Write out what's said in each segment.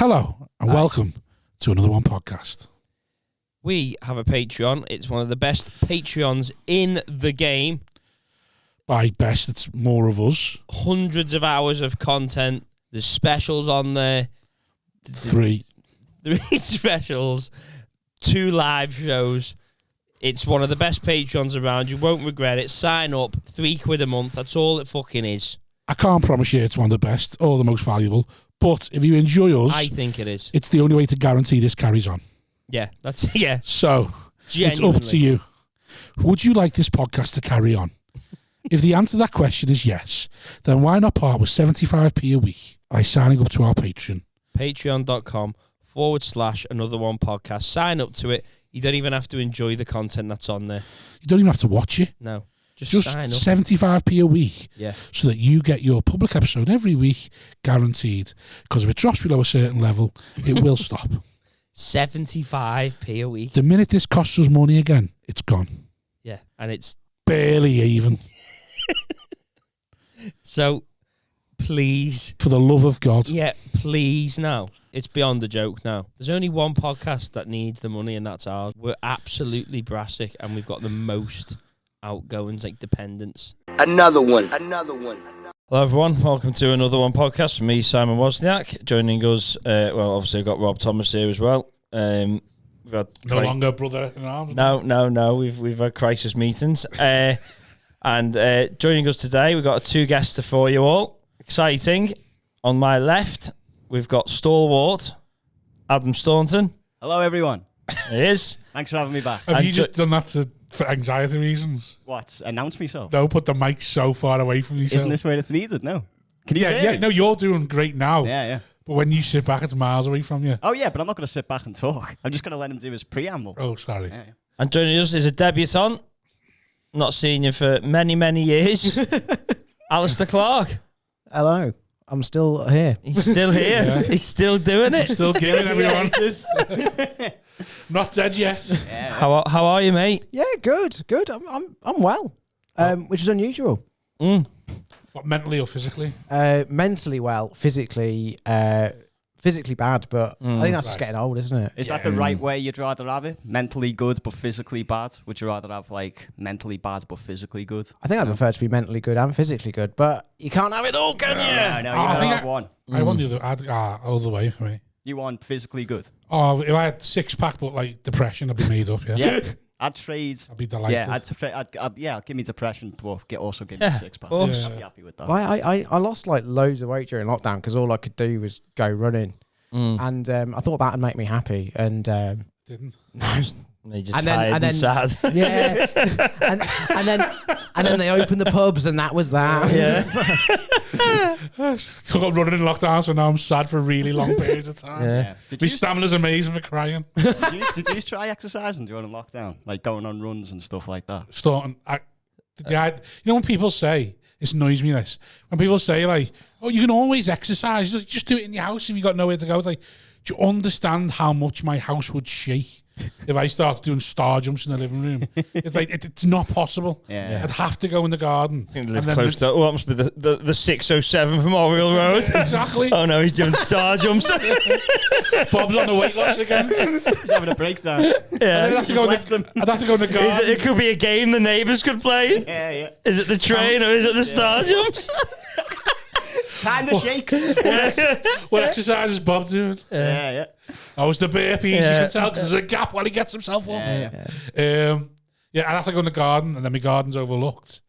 Hello and welcome to another one podcast. We have a Patreon. It's one of the best Patreons in the game. By best, it's more of us. Hundreds of hours of content. There's specials on there. Three specials. 2 live shows. It's one of the best Patreons around. You won't regret it. Sign up. £3 a month. That's all it fucking is. I can't promise you it's one of the best or the most valuable, but if you enjoy us, I think it is. It's the only way to guarantee this carries on. Yeah, that's yeah. So Genuinely. It's up to you. Would you like this podcast to carry on? If the answer to that question is yes, then why not part with 75p a week by signing up to our Patreon? Patreon.com/another one podcast. Sign up to it. You don't even have to enjoy the content that's on there. You don't even have to watch it. No. Just sign up. 75p a week, yeah, so that you get your public episode every week, guaranteed. Because if it drops below a certain level, it will stop. 75p a week. The minute this costs us money again, it's gone. Yeah, and it's barely even. So, please, for the love of God, yeah, please. Now it's beyond a joke. Now there's only one podcast that needs the money, and that's ours. We're absolutely brassic, and we've got the most outgoings, like dependents. Another one. Hello everyone, welcome to another one podcast from me, Simon Wozniak. Joining us, obviously we've got Rob Thomas here as well. We've had no longer brother in arms. No. We've had crisis meetings, and joining us today, we've got 2 guests for you all. Exciting. On my left, we've got stalwart Adam Staunton. Hello everyone. He is. Thanks for having me back. Have you just done that for anxiety reasons? What? Announce myself? No, put the mic so far away from yourself. Isn't this where it's needed? No. Can you Yeah, no, you're doing great now. Yeah. But when you sit back, it's miles away from you. Oh, yeah, but I'm not going to sit back and talk. I'm just going to let him do his preamble. Oh, sorry. Yeah. And joining us is a debutant. Not seen you for many, many years. Alastair Clark. Hello. I'm still here. He's still here. Yeah. He's still doing it. Still giving everyone. Not dead yet. Yeah. How are you, mate? Yeah, good. I'm well, which is unusual. What, mentally or physically? Mentally well, physically bad, but I think that's just getting old, isn't it? Is that the right way you'd rather have it? Mentally good but physically bad? Would you rather have like mentally bad but physically good? I think I'd prefer to be mentally good and physically good, but you can't have it all, can you? No, you can have one. I want the other way for me. You want physically good? Oh, if I had 6-pack but like depression, I'd be made up. Yeah. Yeah. I'd trade. I'd be delighted. Yeah, I'd give me depression, but also give me 6-pack. Of course. I'd be happy with that. Well, I lost like loads of weight during lockdown because all I could do was go running, and I thought that'd make me happy, and Didn't. no. You're just tired and sad. Yeah, and then they opened the pubs, and that was that. Yeah. So I got running in lockdown, so now I'm sad for really long periods of time. Yeah. My stamina's amazing for crying. Did you try exercising during lockdown? Like going on runs and stuff like that? Staunton, you know when people say, this annoys me this, when people say like, oh, you can always exercise, just do it in your house if you got nowhere to go. It's like, do you understand how much my house would shake if I started doing star jumps in the living room? It's like, it's not possible. Yeah. I'd have to go in the garden. I think they live close to what must be the 607 from Oriel Road. Exactly. Oh no, he's doing star jumps. Bob's on the weight loss again. He's having a breakdown. Yeah. I'd have to go in the garden. It could be a game the neighbours could play. Yeah. Is it the train or is it the star jumps? It's time to shakes. What exercise is Bob doing? Yeah. Oh, it's the burpees, you can tell, because there's a gap while he gets himself up. Yeah. I'd have to go in the garden, and then my garden's overlooked.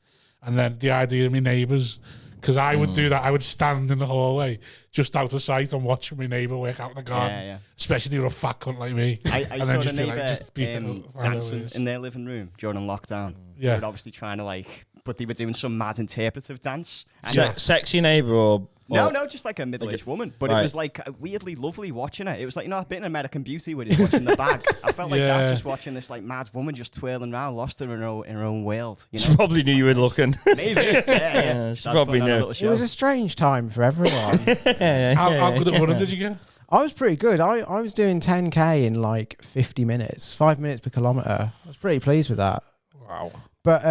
And then the idea of my neighbours, because I would do that, I would stand in the hallway, just out of sight, and watch my neighbour work out in the garden. Yeah. Especially if you're a fat cunt like me. I and saw then the neighbour dancing dancing in their living room during lockdown. Yeah. They were obviously trying to but they were doing some mad interpretive dance. And Sexy neighbour or no, just like a middle-aged woman. But it was like weirdly lovely watching it. It was like, a bit in American Beauty where he's watching the bag. I felt like that, just watching this like mad woman just twirling around, lost her in her own world. You know? She probably knew you were looking. Maybe. Yeah. She probably knew. It was a strange time for everyone. How good at running did you get? I was pretty good. I was doing 10k in like 50 minutes, 5 minutes per kilometre. I was pretty pleased with that. Wow. But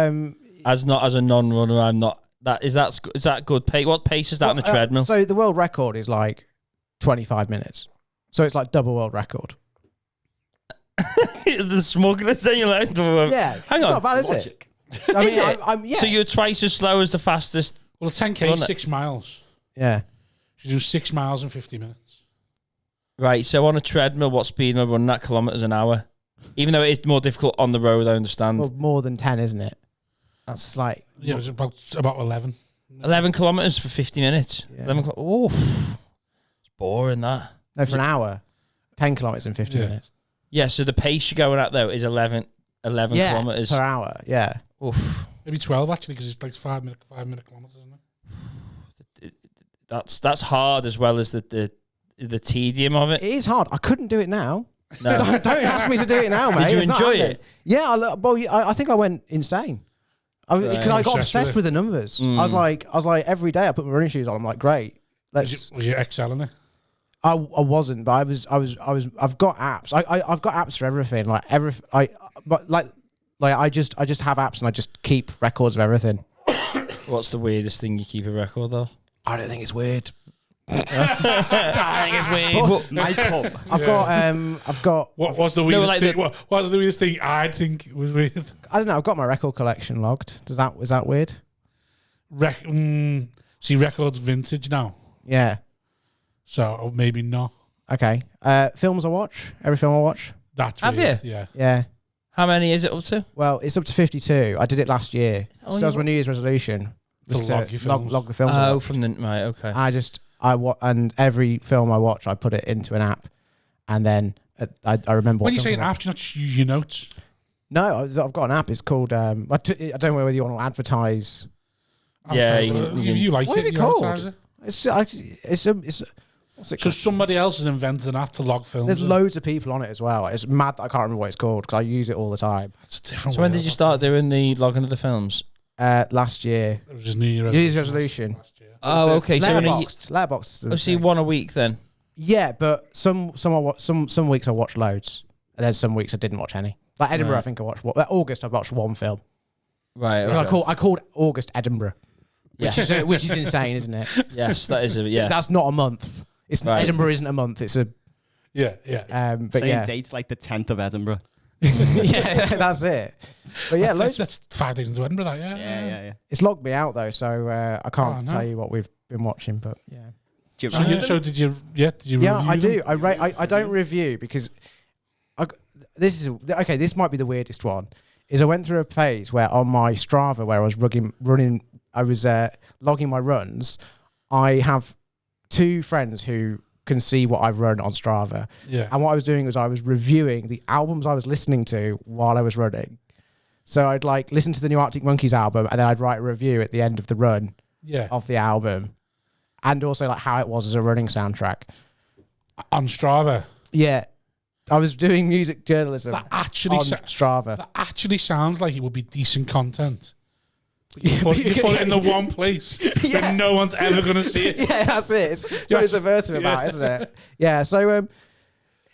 as a non-runner, I'm not. Is that good pace? What pace is that on the treadmill? So the world record is like 25 minutes. So it's like double world record. The smugness then you're like, Yeah, hang it's on. not bad, is Logic. it? I mean, I'm yeah. So you're twice as slow as the fastest. Well, 10K is 6 miles. Yeah. She's doing 6 miles in 50 minutes. Right, so on a treadmill, what speed am I running at kilometres an hour? Even though it is more difficult on the road, I understand. Well, more than 10, isn't it? That's like Yeah, it was about 11. 11 kilometres for 50 minutes. Yeah. 11 oof. It's boring, that. no for an hour. 10 kilometers in 50 minutes. Yeah, so the pace you're going at, though, is 11 kilometres. per hour. Yeah. Oof. Maybe 12, actually, because it's like 5 minute kilometres, isn't it? That's hard as well as the tedium of it. It is hard. I couldn't do it now. No. Don't ask me to do it now, mate. Did you It's not enjoy happening. it? Yeah, I think I went insane. Because I got Obsessed obsessed with with the numbers. Mm. I was like, every day I put my running shoes on. I'm like, great. Was you excelling it? I wasn't, but I've got apps. I've got apps for everything. I just have apps and I just keep records of everything. What's the weirdest thing you keep a record of? I don't think it's weird. I think it's weird. Michael. I've got. What was the weirdest like thing? What was the weirdest thing I'd think was weird? I don't know. I've got my record collection logged. Is that weird? See, records vintage now, Yeah. so maybe not. Okay. Films I watch. Every film I watch. That's Have weird. you? Yeah. Yeah. How many is it up to? Well, it's up to 52. I did it last year. So that was my New Year's resolution. To log your films. log the films. I Oh, watch. from the... Right, okay. And every film I watch, I put it into an app, and then I remember. When you what say an films I app, do you not just use your notes? No, I've got an app. It's called. I don't know whether you want to advertise. Yeah, You like What it. is it you called? advertise it. It's what's it So called? somebody else has invented an app to log films. There's in. loads of people on it as well. It's mad that I can't remember what it's called because I use it all the time. It's a different. So when world. did you start doing the logging of the films? Last year. It was just New Year's New Year's resolution. last year. Oh, okay. So in a Letterboxd. is the oh, so you thing. one a week then? Yeah, but some weeks I watched loads, and then some weeks I didn't watch any. Like Edinburgh, Right. I think I watched. August, I watched one film. Right. 'Cause Okay. I called August Edinburgh, Yes. which is insane, isn't it? Yes, that is a... Yeah. That's not a month. It's Right. Edinburgh isn't a month. It's a Yeah. but Same yeah, dates like the 10th of Edinburgh. yeah, that's it. But yeah, that's 5 days into Edinburgh. That, Yeah. it's logged me out though, so I can't Oh, no. tell you what we've been watching. But yeah, Do you So, review them? so did you? Yeah, did you? yeah, review I do. them? I don't review because this might be the weirdest one. Is I went through a phase where on my Strava, where I was logging my runs. I have 2 friends who can see what I've run on Strava. Yeah. And what I was doing was I was reviewing the albums I was listening to while I was running. So I'd like listen to the new Arctic Monkeys album and then I'd write a review at the end of the run Yeah. of the album. And also like how it was as a running soundtrack. On Strava. Yeah. I was doing music journalism That actually, on Strava. that actually sounds like it would be decent content. Yeah, You put it in the one place Yeah. that no one's ever going to see it. Yeah, that's it. It's what it's subversive about, isn't it? Yeah. So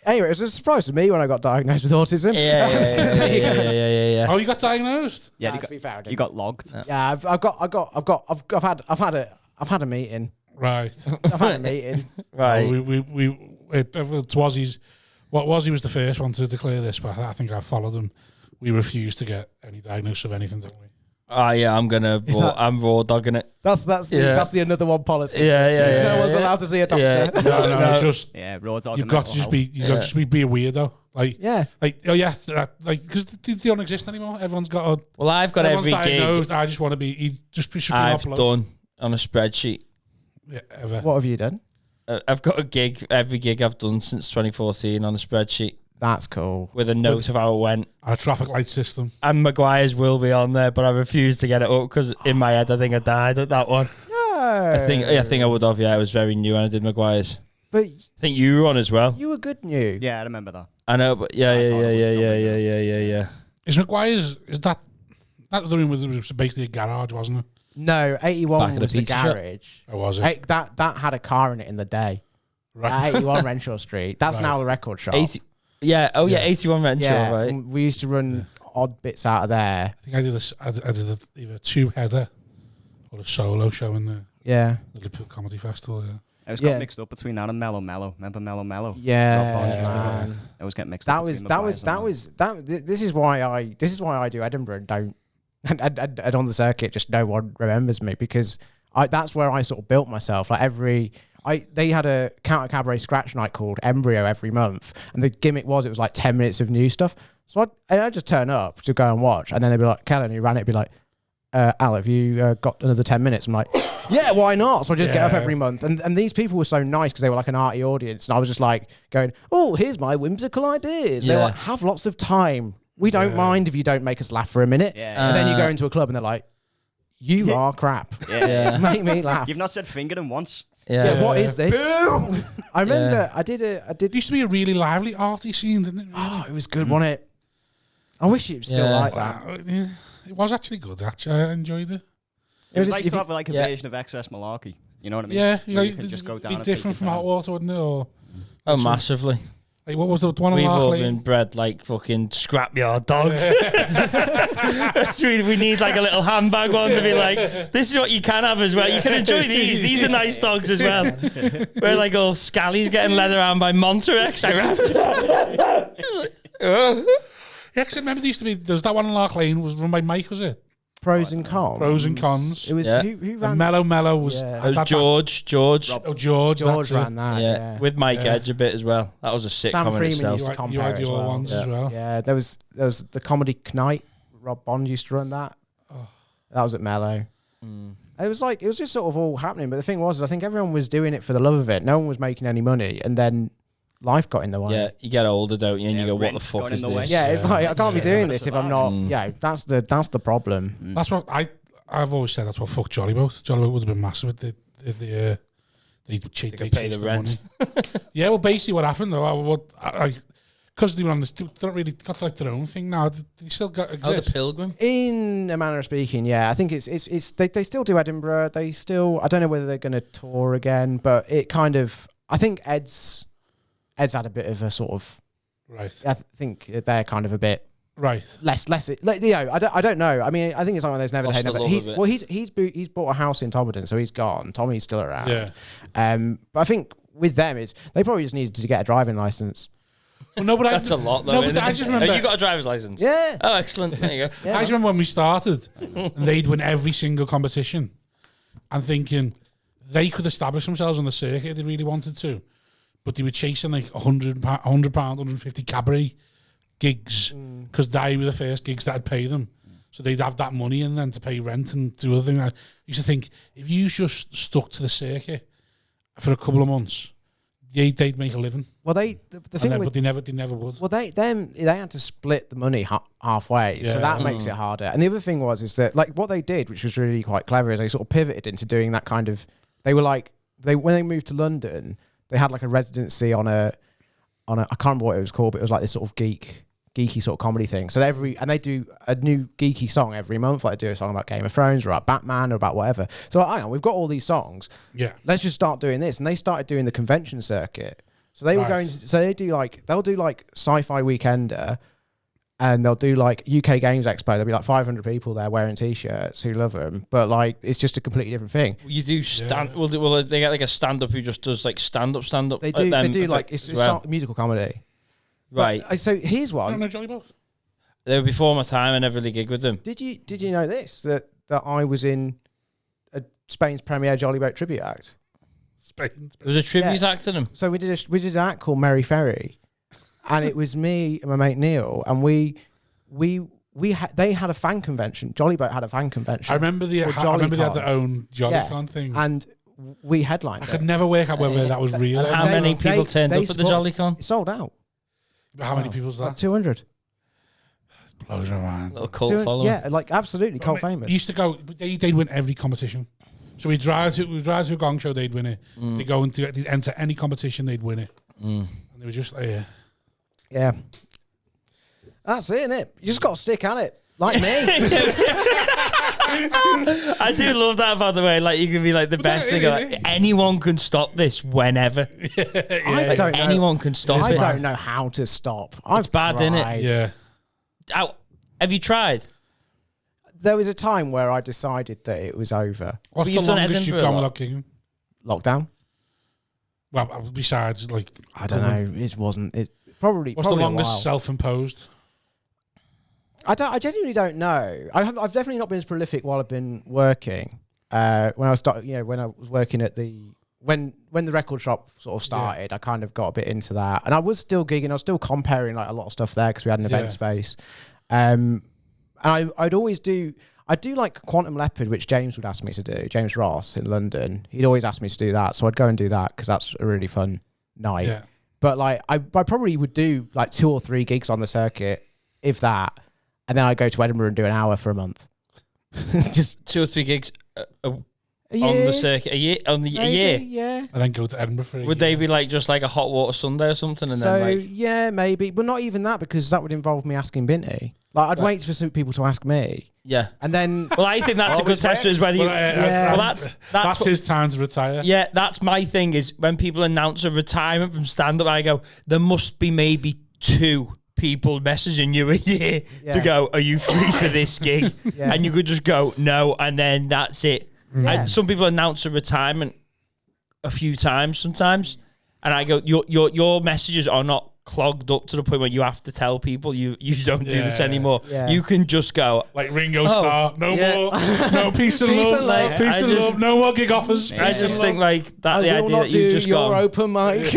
anyway, it was a surprise to me when I got diagnosed with autism. Yeah. Oh, you got diagnosed? Yeah, Nah, you to be fair, I you didn't. got logged. Yeah, I've had a meeting. Right. I've had a meeting. Right. It Wazzy's. What Wazzy was the first one to declare this, but I think I followed him. We refused to get any diagnosis of anything, don't we? Yeah, I'm raw dogging it. That's the another one policy. Yeah. No one's allowed to see a doctor. Yeah. No, just Yeah, raw dog. you've got to just be a weirdo. Yeah. Because they don't exist anymore. Everyone's got a. Well, I've got everyone's every gig diagnosed. I just want to be. He just should be I've upload. done on a spreadsheet. Yeah, ever. What have you done? I've got a gig, every gig I've done since 2014 on a spreadsheet That's cool. with a note of how it went. And a traffic light system. And Maguire's will be on there, but I refuse to get it up because in my head I think I died at that one. No. I think I would have. Yeah, it was very new when I did Maguire's. But I think you were on as well. you were good new. Yeah, I remember that. I know, but yeah. Is McGuire's? Is that the room was basically a garage, wasn't it? No, 81 Back of the was the pizza shop? garage. Or was it? That had a car in it in the day. Right. At 81 Renshaw Street. That's Right. now the record shop. 80. Yeah. Oh yeah, Yeah. 81 Renshaw, Yeah, right? we used to run odd bits out of there. I think I did this. I did either a 2-header or a solo show in the Yeah. Liverpool Comedy Festival. Yeah. I was got mixed up between that and Mellow Mellow. Remember Mellow Mellow? Yeah, I was getting mixed up. This is why I do Edinburgh and don't and on the circuit just no one remembers me, because that's where I sort of built myself. Like they had a counter cabaret scratch night called Embryo every month, and the gimmick was it was like 10 minutes of new stuff. So I'd just turn up to go and watch, and then they'd be like, Kellen, who ran it, would be like, Al, have you got another 10 minutes? I'm like, yeah, why not? So I just get up every month. And these people were so nice because they were like an arty audience. And I was just like going, oh, here's my whimsical ideas. They're like, have lots of time. We don't mind if you don't make us laugh for a minute. And then you go into a club and they're like, you are crap. Make me laugh. You've not said finger them once. What is this? I remember I did. It used to be a really lively arty scene, didn't it? Really? Oh, it was good, wasn't it? I wish it was still like that. Yeah. It was actually good. Actually, I enjoyed it. It was nice to have like a version of Excess Malarkey. You know what I mean? Yeah, you can just go down. Be different from Hot Water, wouldn't it? Or massively. Like, what was the one? We've all been bred like fucking scrapyard dogs. So we need like a little handbag one to be like, this is what you can have as well. You can enjoy these. These are nice dogs as well. We're like all scallies getting led around by Monterex. Yeah, because I remember there used to be, there was that one in Lark Lane, was run by Mike, was it? Pros and Cons. Pros and Cons. It was who ran Mellow was... It was George. George ran that, yeah. With Mike Edge a bit as well. That was a sitcom Sam in Freeman itself. used to compare You had as your well. ones as well. Yeah, there was the Comedy Knight. Rob Bond used to run that. That was at Mellow. It was just sort of all happening. But the thing was, I think everyone was doing it for the love of it. No one was making any money. And then life got in the way. Yeah, you get older, don't you? And you go, what the fuck is this? Yeah, it's like, I can't be doing this if I'm not... Yeah, that's the problem. That's what I've always said. That's what fucked Jollyboat. Jollyboat would have been massive if they pay the rent. Yeah, well, basically what happened though, because they were on this, they don't really got like their own thing now. They still got exist. Oh, the Pilgrim. In a manner of speaking, yeah, I think it's they still do Edinburgh. They still, I don't know whether they're going to tour again, but it kind of, I think Ed's had a bit of a sort of right. I think they're kind of a bit right less like, you know, I don't know. I mean, I think it's like one of those never say never. He's bought a house in Tobberton, so he's gone. Tommy's still around. Yeah. But I think with them is they probably just needed to get a driving license. Well, no, but that's a lot though. No, but I just remember. You got a driver's license? Yeah. Oh, excellent. There you go. Yeah, I just remember when we started, and they'd win every single competition, and thinking they could establish themselves on the circuit if they really wanted to, but they were chasing like £100, 150 cabaret gigs because they were the first gigs that would pay them. So they'd have that money and then to pay rent and do other things. I used to think if you just stuck to the circuit for a couple of months, they'd make a living. Well, the thing but they never would. Well, they had to split the money halfway, so that makes it harder. And the other thing is that like what they did, which was really quite clever, is they sort of pivoted into doing that kind of. They were like when they moved to London, they had like a residency on a I can't remember what it was called, but it was like this sort of geeky sort of comedy thing. So they do a new geeky song every month. Like they do a song about Game of Thrones or about Batman or about whatever. So like, hang on, we've got all these songs. Yeah, let's just start doing this. And they started doing the convention circuit. So they were going to, so they'll do like Sci-Fi Weekender, and they'll do like UK Games Expo. There'll be like 500 people there wearing t-shirts who love them, but like it's just a completely different thing. You do will they get like a stand-up who just does like stand-up? They do like it's musical comedy. Right. But, so here's one. I don't know Jolly Both. They were before my time. I never really gig with them. Did you know this that I was in Spain's premier Jolly Boat tribute act? There was a tribute act to them. So we did an act called Merry Ferry, and it was me and my mate Neil, and they had a fan convention. Jolly Boat had a fan convention. I remember they had their own JollyCon thing, and we headlined. I could never work out whether that was real. And how many people turned up at the JollyCon? It sold out. How many people was that? Like 200. It blows my mind. Little cult following. Yeah, like absolutely cult famous. We used to go. They'd win every competition. So we drive to a gong show, they'd win it. They go and they'd enter any competition, they'd win it. And they were just like, yeah. That's it, isn't it? You just got to stick at it, like me. I do love that, by the way. Like you can be like the best thing. Like, anyone can stop this whenever. I don't know. Anyone can stop it. I don't know how to stop. It's bad, isn't it? Yeah. Have you tried? There was a time where I decided that it was over. What's the longest you've gone without gigging? Lockdown. Well, besides, like, I don't know. It wasn't. It's probably. What's probably the a longest while. self-imposed? I genuinely don't know. I've definitely not been as prolific while I've been working. When I was working at when the record shop sort of started, I kind of got a bit into that, and I was still gigging. I was still comparing like a lot of stuff there because we had an event space. And I'd always do. I do like Quantum Leopard, which James would ask me to do. James Ross in London, he'd always ask me to do that, so I'd go and do that because that's a really fun night. Yeah. But like, I probably would do like 2 or 3 gigs on the circuit, if that, and then I'd go to Edinburgh and do an hour for a month. Just 2 or 3 gigs on year, the circuit a year. A year. yeah. And then go to Edinburgh for a Would year. they be like just like a hot water Sunday or something? And So then like, yeah, maybe, but not even that because that would involve me asking Binty. Like I'd wait for some people to ask me, yeah. and then Well, I think that's a good test as whether you. Well, Well, that's what- his time to retire. Yeah, that's my thing. Is when people announce a retirement from stand up, I go, there must be maybe 2 people messaging you a year to go, are you free for this gig? Yeah. And you could just go no, and then that's it. Yeah. And some people announce a retirement a few times sometimes, and I go, your messages are not clogged up to the point where you have to tell people you don't do this anymore. Yeah. You can just go, Like Ringo Starr, no yeah. more, no peace and Peace love, and love. peace I and just- love, no more gig offers. I just think like that I the will idea not that do you've just your gone, open mic.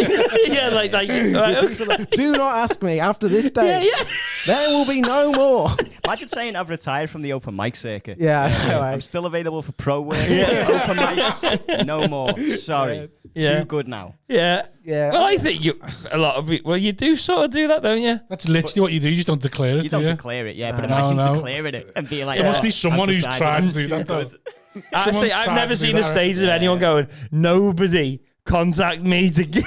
yeah, like okay. Do not ask me after this day. yeah. There will be no more. Imagine saying I've retired from the open mic circuit. Yeah, anyway. I'm still available for pro work. Open mics, no more. Sorry. Yeah. Too good now. Yeah. Yeah. Well, I think a lot of people, you do sort of do that, don't you? That's literally what you do. You just don't declare it, You do don't you? declare it, yeah, but No, imagine no. declaring it and being like, There must be I've someone who's decided tried I'm to do too that, though. good. Actually, Someone's I've tried never to do seen a that. stage of anyone going, nobody contact me to gig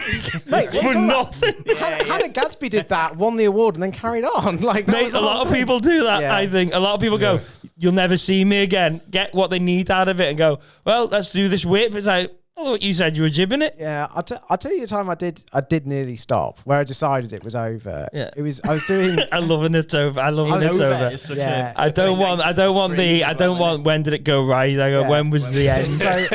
Mate, for nothing. Hannah Gadsby did that, won the award, and then carried on. Like, that Mate, was a the lot whole of thing. people do that, Yeah. I think. A lot of people go, you'll never see me again. Get what they need out of it and go, well, let's do this whip. It's like, I thought you said you were jibbing it. Yeah, I'll tell you the time I did nearly stop, where I decided it was over. Yeah. I was doing. I love when it's over. I love when it's over. It's such Yeah. I don't want when did it go right? I go, Yeah. when was the end? So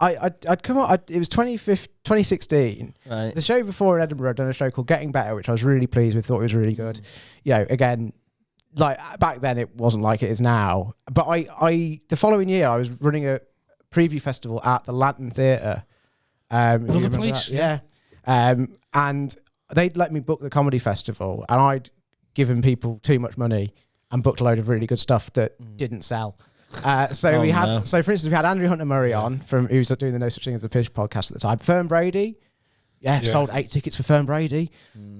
I'd come on. It was 2016. Right. The show before in Edinburgh, I'd done a show called Getting Better, which I was really pleased with. Thought it was really good. You know, again, like back then it wasn't like it is now. But I the following year I was running a preview festival at the Lantern Theatre. If you Another remember place, that. Yeah. And they'd let me book the comedy festival, and I'd given people too much money and booked a load of really good stuff that didn't sell. So Oh, we had, no. so for instance, we had Andrew Hunter Murray on from who's doing the No Such Thing as a Pitch podcast at the time. Fern Brady, sold 8 tickets for Fern Brady.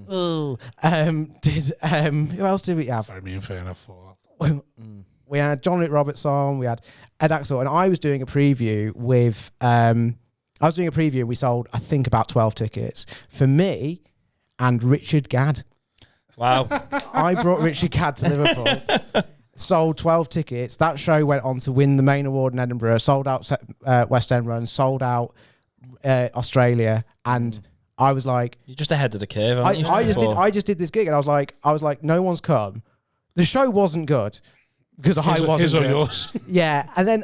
Oh, who else did we have? Sorry, me and Fern have fallen. We had John Luke Roberts on. We had Ed Axel, and I was doing a preview with. We sold, I think, about 12 tickets for me and Richard Gadd. Wow. I brought Richard Gadd to Liverpool. Sold 12 tickets. That show went on to win the main award in Edinburgh. Sold out West End runs. Sold out Australia, and I was like, You're just ahead of the curve, aren't you? I just did this gig, and I was like, no one's come. The show wasn't good because I wasn't. His or good. yours? Yeah, and then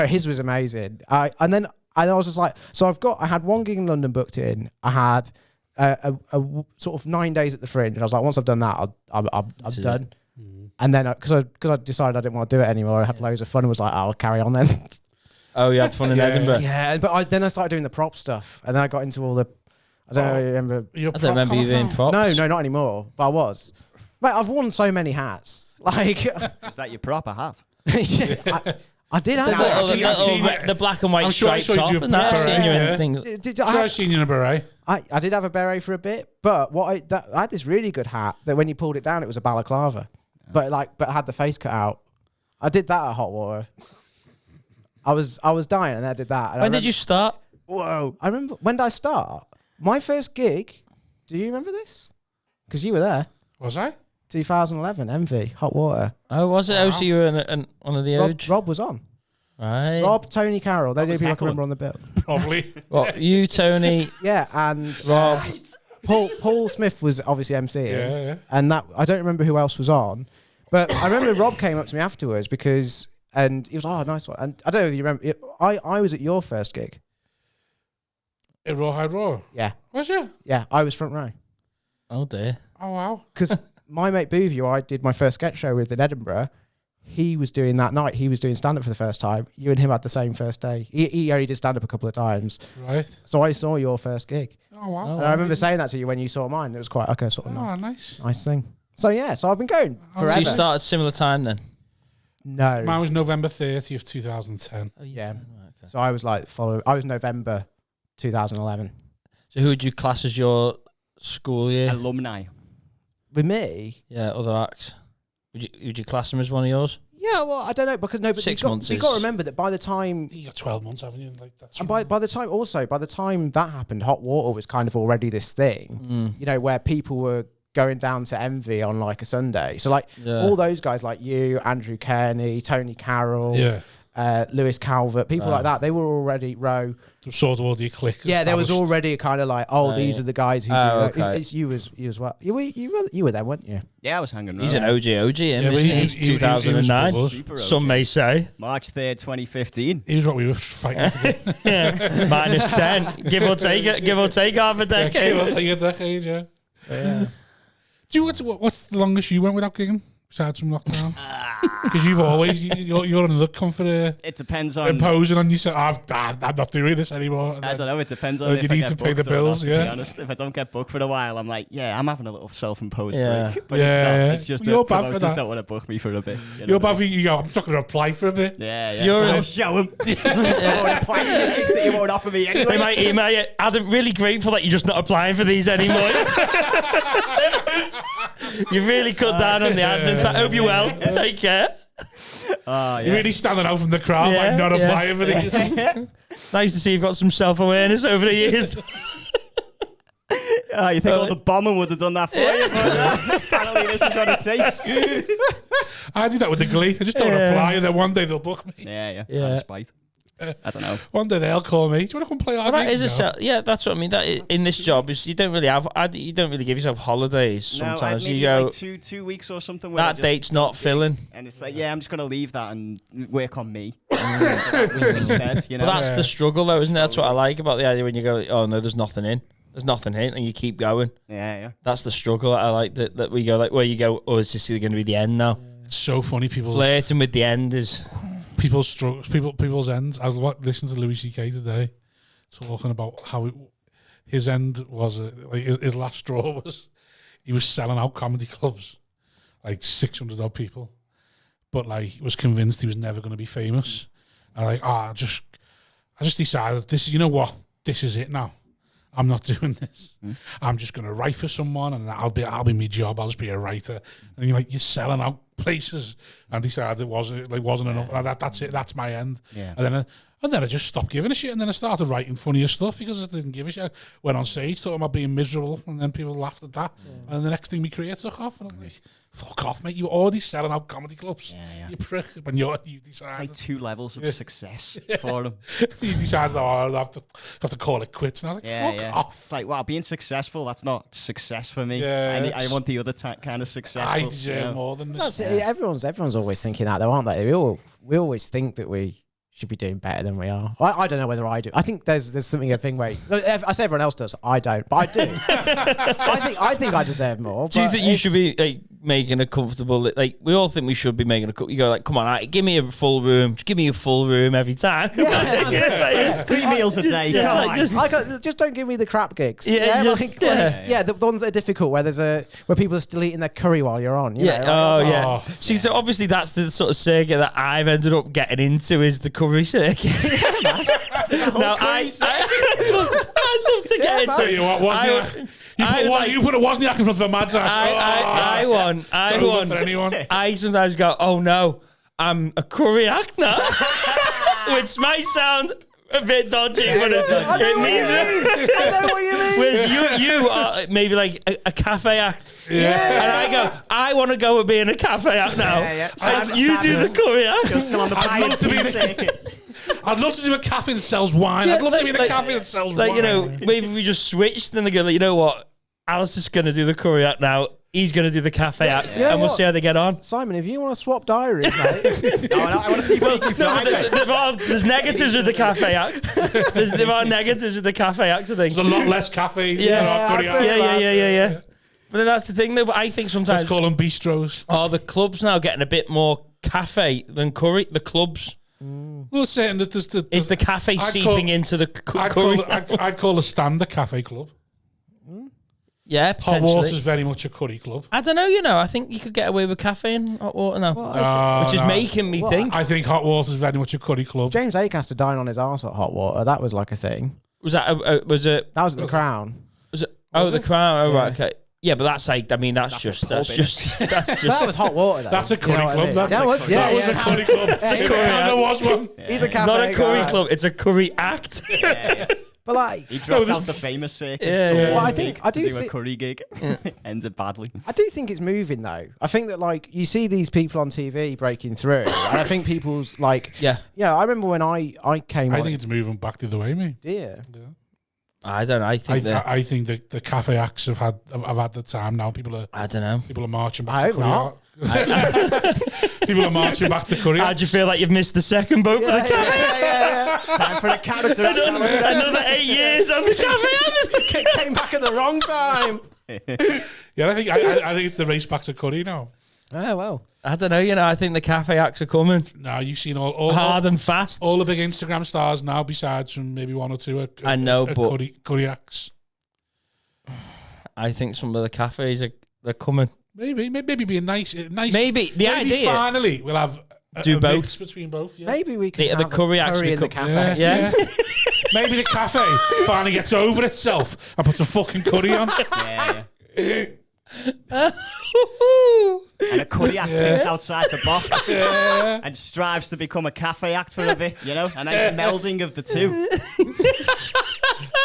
his was amazing. And I was just like, so I had one gig in London booked in. I had a sort of 9 days at the Fringe, and I was like, once I've done that, I'm done. And then because I decided I didn't want to do it anymore, I had loads of fun and was like, I'll carry on then. Oh, you had fun in Edinburgh. Yeah, but then I started doing the prop stuff, and then I got into all the. I don't know. You remember? I don't remember you being props. No, not anymore. But I was. Mate, I've worn so many hats. Like, Is that your proper hat? I did have The, that. little, I've seen it. the black and white I'm sure I striped saw you top and that. I've beret, seen you yeah. in things. Did, So I've seen you in a beret. I did have a beret for a bit, but I had this really good hat that when you pulled it down, it was a balaclava, but had the face cut out. I did that at Hot Water. I was dying, and I did that. And When did you start? Whoa! I remember when did I start? My first gig. Do you remember this? Because you were there. Was I? 2011, MV, Hot Water. Oh, was it? Oh, so you were in one of the OG? Rob was on. Right. Rob, Tony, Carroll. They're the was people I can heckling. remember on the bill. Probably. What, you, Tony, Yeah, and Rob. Paul Smith was obviously MCing. Yeah. And that I don't remember who else was on, but I remember Rob came up to me afterwards and he was, oh, nice one. And I don't know if you remember. I was at your first gig. In Rawhide Raw? Yeah. Was you? Yeah, I was front row. Oh dear. Oh, wow. Because my mate Booth, who I did my first sketch show with in Edinburgh, he was doing that night. He was doing stand-up for the first time. You and him had the same first day. He only did stand-up a couple of times. Right. So I saw your first gig. Oh, wow. And I remember saying that to you when you saw mine. It was quite like a sort of nice. nice thing. So yeah, so I've been going forever. So you started similar time then? No. Mine was November 30th, 2010. Oh, Yeah. Okay. So I was like I was November 2011. So who would you class as your school year? Alumni. With me? Yeah, other acts. Would you class them as one of yours? Yeah, well, I don't know because no, but 6 you months got to remember that by the time You got 12 months, haven't you? Like, that's and by the time that happened, hot water was kind of already this thing, you know, where people were going down to Envy on like a Sunday. So like all those guys like you, Andrew Kearney, Tony Carroll, Lewis Calvert, people like that, they were already sort of already click. Yeah, there was already kind of like, these are the guys who do okay. it's you as well. You were there, weren't you? Yeah, I was hanging around. He's an OG, him, Yeah, isn't he? He's he was 2009. super Some may say. March 3rd, 2015. He was what we were fighting to get. Yeah. Minus 10. Give or take half a decade. Give or take a decade, yeah. Do you what's the longest you went without gigging? Besides from lockdown? Because you've always, you're on the look for it depends on imposing on yourself. I'm not doing this anymore. I don't know. It depends on if you I need get to pay booked the or not, bills. to be honest, if I don't get booked for a while, I'm like, I'm having a little self-imposed break. But it's just You're the bad for promoters that. don't want to book me for a bit. You're bad for you go. I'm just going to apply for a bit. Yeah. You're show them. I won't apply for the gigs that you won't offer me anyway. They might email you. I'm really grateful that you're just not applying for these anymore. You've really cut down on the admin. I hope you're well. Take care. You're really standing out from the crowd, like not applying for these. Nice to see you've got some self-awareness over the years. You think all the bombing would have done that for you? But apparently this is what it takes. I do that with the Glee. I just don't apply, and then one day they'll book me. Yeah. Spite. I don't know. One day they'll call me. Do you want to come play our That gig? is that's what I mean. That in this job is you don't really give yourself holidays. Sometimes maybe you go like 2 weeks or something. that date's not filling, and it's like I'm just gonna leave that and work on me instead. You know, but that's the struggle, though, isn't it? That's what I like about the idea when you go, oh no, there's nothing in, and you keep going. Yeah. That's the struggle. I like that we go like where you go. Oh, is this going to be the end now? It's so funny. People Flirting with the end is. People's struggles, people's ends. I was listening to Louis C.K. today, talking about how his end was, like his last straw was, he was selling out comedy clubs, like 600 odd people, but like was convinced he was never going to be famous, and like I just decided this is, you know what, this is it now. I'm not doing this. I'm just going to write for someone, and I'll be my job. I'll just be a writer. And you're selling out places, and decided it wasn't enough. And that's it. That's my end. Yeah. And then I just stopped giving a shit, and then I started writing funnier stuff because I didn't give a shit. I went on stage talking about being miserable, and then people laughed at that. Yeah. And the next thing my career took off, and I'm like, fuck off, mate. You were already selling out comedy clubs. Yeah. You prick. When you decided. It's like 2 levels of success for them. You decided, I'll have to call it quits. And I was like, fuck off. It's like, wow, being successful, that's not success for me. Yeah, I want the other kind of success. I deserve more than this. That's it. Everyone's always thinking that, though, aren't they? We always think that we should be doing better than we are. I don't know whether I do. I think there's a thing where I say everyone else does. I don't, but I do. I think I deserve more. Do you think you should be like making a comfortable? Like we all think we should be making a. You go like, come on, give me a full room. Just give me a full room every time. Yeah, 3 meals a day. Just don't give me the crap gigs. The ones that are difficult where where people are still eating their curry while you're on. You know? See, so obviously that's the sort of circuit that I've ended up getting into is the curry circuit. Now I'd love to get into. Tell you what, you put a Wozniak in front of a Mad's ass. I won. I sometimes go, oh no, I'm a curry actor, which might sound a bit dodgy, but it means I know what you mean. Whereas you are maybe like a cafe act. Yeah. And I go, I want to go with being a cafe act now. And you do the curry act. I'd love to be the. I'd love to do a cafe that sells wine. I'd love to be in a cafe that sells wine. You know, maybe we just switched, then they go, like, you know what? Alistair's going to do the curry act now. he's going to do the cafe act, You know and we'll what? see how they get on. Simon, if you want to swap diaries, mate. No, I want to see Freaky Friday. There's negatives with the cafe act. There are negatives with the cafe act, I think. There's a lot less cafes. Yeah, than our curry that's it. acts. Yeah. But then that's the thing, though. I think sometimes Let's call them bistros. the clubs now getting a bit more cafe than curry. The clubs. Well, saying that there's Is the cafe I'd seeping call- into the I'd curry? call, I'd call a standard cafe club. Yeah, Hot potentially. water's very much a curry club. I don't know, I think you could get away with cafe and hot water now. Which is no. making me think. I think hot water's very much a curry club. James Acaster dying on his arse at hot water. That was like a thing. Was that, was it, That was at the Crown. the Crown, oh, right, okay. Yeah, but that's like, I mean, that's just. That was hot water, though. That's a curry You know what I club. mean? That That was, yeah, that was yeah. a curry club. There was one. He's a cafe Not a curry guy. club, it's a curry act. But like, He dropped out the famous circuit. Yeah. Well, I do to do a think- curry gig. Ended badly. I do think it's moving though. I think that like you see these people on TV breaking through, and I think people's like, Yeah. I remember when I came. I on, think it's moving back the other way, mate. yeah. I don't know, I think that. I think that the cafe acts have had the time now. People are marching back I to hope curry. not. People are marching back to curry. How'd you feel like you've missed the second boat for the cafe? Yeah. Time for a character. Another 8 years on the cafe. Came back at the wrong time. Yeah, I think it's the race back to curry now. Oh well. I don't know, I think the cafe acts are coming. Now you've seen all Hard and fast. all the big Instagram stars now, besides from maybe one or two. I know, but- curry acts. I think some of the cafes they're coming. Maybe be a nice. Maybe the idea- Finally we'll have Do a both. mix between both. Yeah. Maybe we can The have curry acts curry in the become- cafe. Yeah. Maybe the cafe finally gets over itself and puts a fucking curry on. Yeah. And a curry act thinks outside the box and strives to become a cafe act for a bit, a nice melding of the two.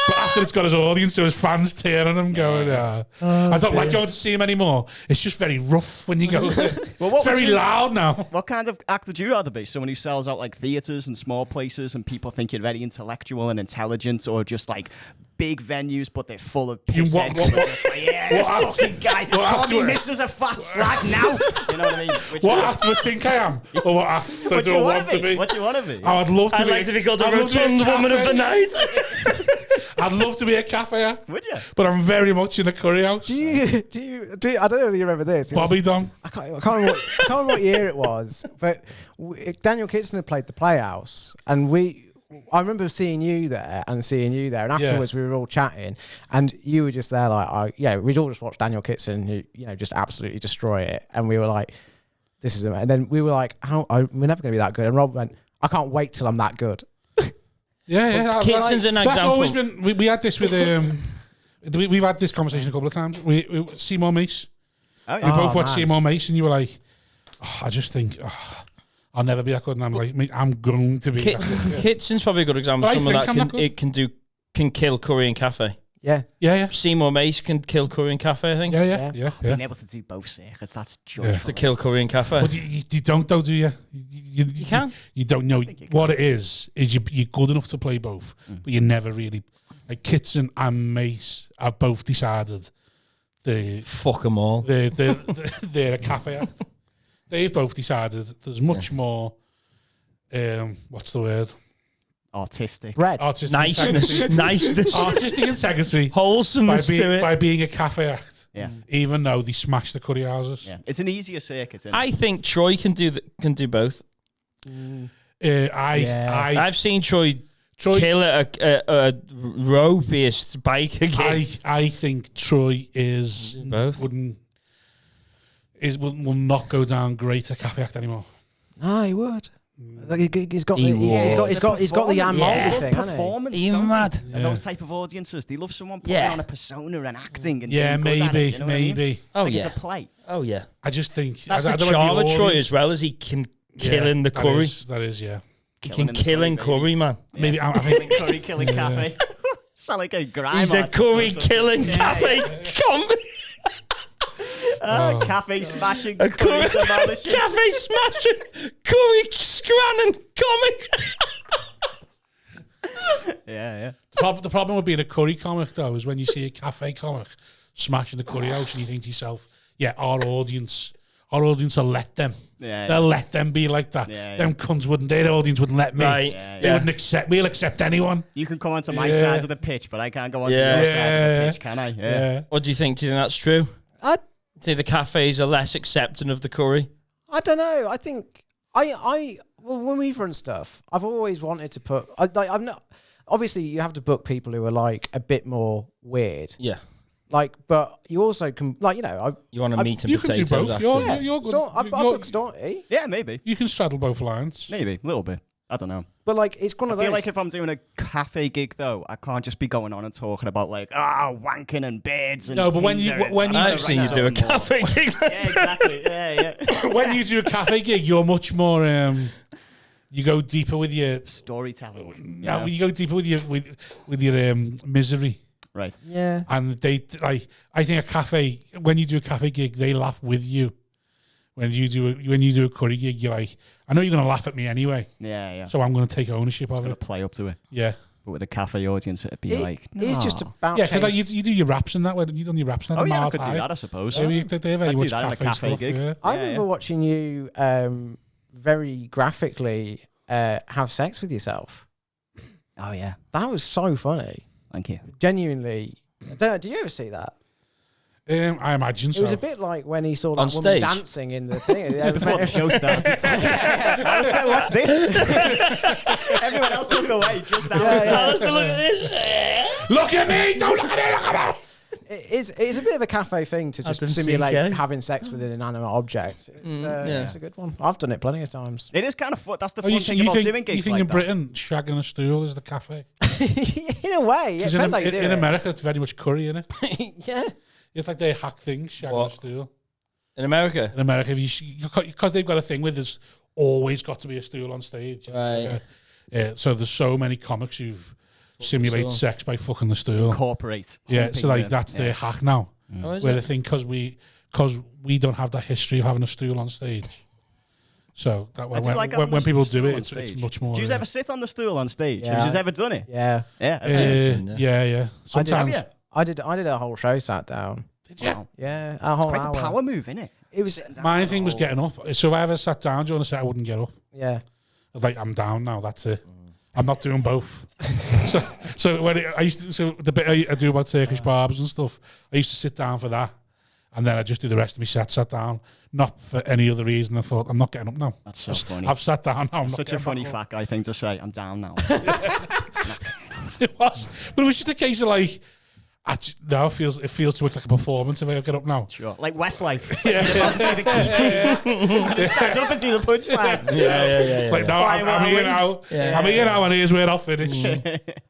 But after it's got his audience, so his fans tearing on him, going, I don't like going to see him anymore. It's just very rough when you go there. It's very loud now. What kind of act would you rather be? Someone who sells out like theatres and small places and people think you're very intellectual and intelligent, or just like big venues but they're full of piss what- heads and just like, yeah, this fucking guy, call me Mrs. a fat slag now. You know what I mean? What act do I think I am? Or what act do I What do you don't want want to be? What do you want to be? Oh, I'd love to I'd be. like to be called the I'd love to be a rotund woman of cafe. the night. I'd love to be a cafe act. Would you? But I'm very much in the curry house. Do you? I don't know whether you remember this. It was- Bobby Dom. I can't remember what year it was, but Daniel Kitson had played the Playhouse, and I remember seeing you there, and afterwards we were all chatting, and you were just there like, we'd all just watched Daniel Kitson, who just absolutely destroy it, and we were like, this is, and then we were like, we're never going to be that good, and Rob went, I can't wait till I'm that good. Yeah. Kitson's an That's example. always been. We had this with we've had this conversation a couple of times. We Seymour Mace. Oh, We yeah. both watched man. Seymour Mace, and you were like, I just think I'll never be that good. And I'm like, mate, I'm going to be. that good. Kitson's probably a good example. I Someone think that I'm that good. can kill curry and cafe. Yeah. Yeah. Seymour Mace can kill curry and cafe, I think. Yeah. Being able to do both circuits, that's joyful. To kill curry and cafe. But you don't though, do you? You can. You don't know what it is. You're good enough to play both, but you never really. Like Kitson and Mace have both decided Fuck them all. they're a cafe act. They've both decided there's much more. What's the word? Artistic. Bread. Artistic integrity. Niceness. Artistic integrity Wholesomeness to it. by being a cafe act. Yeah. Even though they smash the curry houses. Yeah. It's an easier circuit, isn't it? I think Troy can do both. I've seen Troy kill a ropiest biker gig. I think Troy is Both. will not go down great at cafe act anymore. No, he would. Like he's got He the would. he's got the Jan They Mulder love thing, hasn't he? performance, Are you don't they? mad? And those type of audiences, they love someone putting Yeah. on a persona and acting and Yeah, being good at it, maybe, you know what I mean? maybe. Oh Like yeah. it's a play. Oh yeah. I just think That's I the don't know charm if of the Troy audience- as well as he can kill in the that curry. That is, yeah. He Killing can in the kill in curry, curry, man. Maybe I think Killing curry, killing cafe. Sound like a grime He's a artist curry or something. killing cafe. Cafe smashing, A curry curry demolishing. cafe smashing, curry scranning comic. Yeah. the problem with being a curry comic though is when you see a cafe comic smashing the curry house and you think to yourself, yeah, our audience will let them. Yeah, They'll let them be like that. Yeah, Them cunts wouldn't. Their audience wouldn't let me. Right. They wouldn't accept. We'll accept anyone. You can come onto my side of the pitch, but I can't go onto Yeah. your side of the pitch, can I? Yeah. What do you think? Do you think that's true? I Do you think the cafes are less accepting of the curry? don't know. I think well, when we've run stuff, I've always wanted to put. I'm not. Obviously, you have to book people who are like a bit more weird. Yeah. Like, but you also can, like, you know, You want a meat and You can do potatoes both. after. You're good. I've booked Staunton, Yeah, maybe. You can straddle both lines. Maybe. A little bit. I don't know. but like, it's one I of those. feel like if I'm doing a cafe gig, though, I can't just be going on and talking about, like, wanking and beds and No, but when teasers. I've seen you do a cafe gig. Yeah, exactly. Yeah. When you do a cafe gig, you're much more. You go deeper with your. Storytelling. No, you go deeper with your misery. Right. yeah. And they like. I think a cafe. When you do a cafe gig, they laugh with you. When you do a curry gig, you're like, I know you're gonna laugh at me anyway, Yeah. so I'm gonna take ownership of Gonna it. play up to it. Yeah, But with a cafe audience, it'd be like, It's just "No." about yeah, because like change. you do your raps and that way. You done your raps and that. Oh, yeah, I Mile could do High. that, I suppose. So they're very I'd do much that in a cafe cafe stuff. gig. Yeah. I Yeah, remember watching you very graphically have sex with yourself. Oh, yeah. That was so funny. Thank you. Genuinely. Did you ever see that? I imagine so. It was a bit like when he saw that On woman stage? dancing in the thing. Before the show started. Alastair, what's this? Everyone else look away. Just now. Alastair, look at this. Look at me! Don't look at me! Look at me! It's a bit of a cafe thing to just Adam simulate CK. having sex with an inanimate object. It's a good one. I've done it plenty of times. It is kind of fun. That's the Oh, fun thing about doing you gigs think like in that. Britain, shagging a stool is the cafe? In a way, it 'Cause depends how you do in it. America, it's very much curry, innit? Yeah. It's like they hack things, shagging What? a stool. In America? In America, because they've got a thing where there's always got to be a stool on stage. Right. So there's so many comics who simulate stool. sex by fucking the stool. Incorporate. Yeah, humping so like them. that's their hack now. Oh, is Where it? they think because we don't have that history of having a stool on stage. So that I do like having when a people stool do on it, it's stage. much more. Do you ever sit on the stool on stage? Yeah. Have you ever done it? Yeah. Yeah. yeah. Sometimes. Have you? I did a whole show sat down. Did you? Wow. Yeah. A whole Quite hour. a power move, isn't it? It was My thing was getting up. So if I ever sat down during a set, I wouldn't get up. yeah. I was like, I'm down now. That's it. I'm not doing both. so when I used to, so the bit I do about Turkish barbers and stuff, I used to sit down for that, and then I just do the rest of my set sat down, not for any other reason. I thought I'm not getting up now. That's so funny. I've sat down now. I'm not Such a getting funny back up. fat guy thing to say. I'm down now. It was, but it was just a case of like, now it feels too much like a performance if I get up now. Sure. Like Westlife. You're about to do the key. Just stand up and do the punchline. It's like, no, I'm here now. I'm here now, and here's where I'll finish.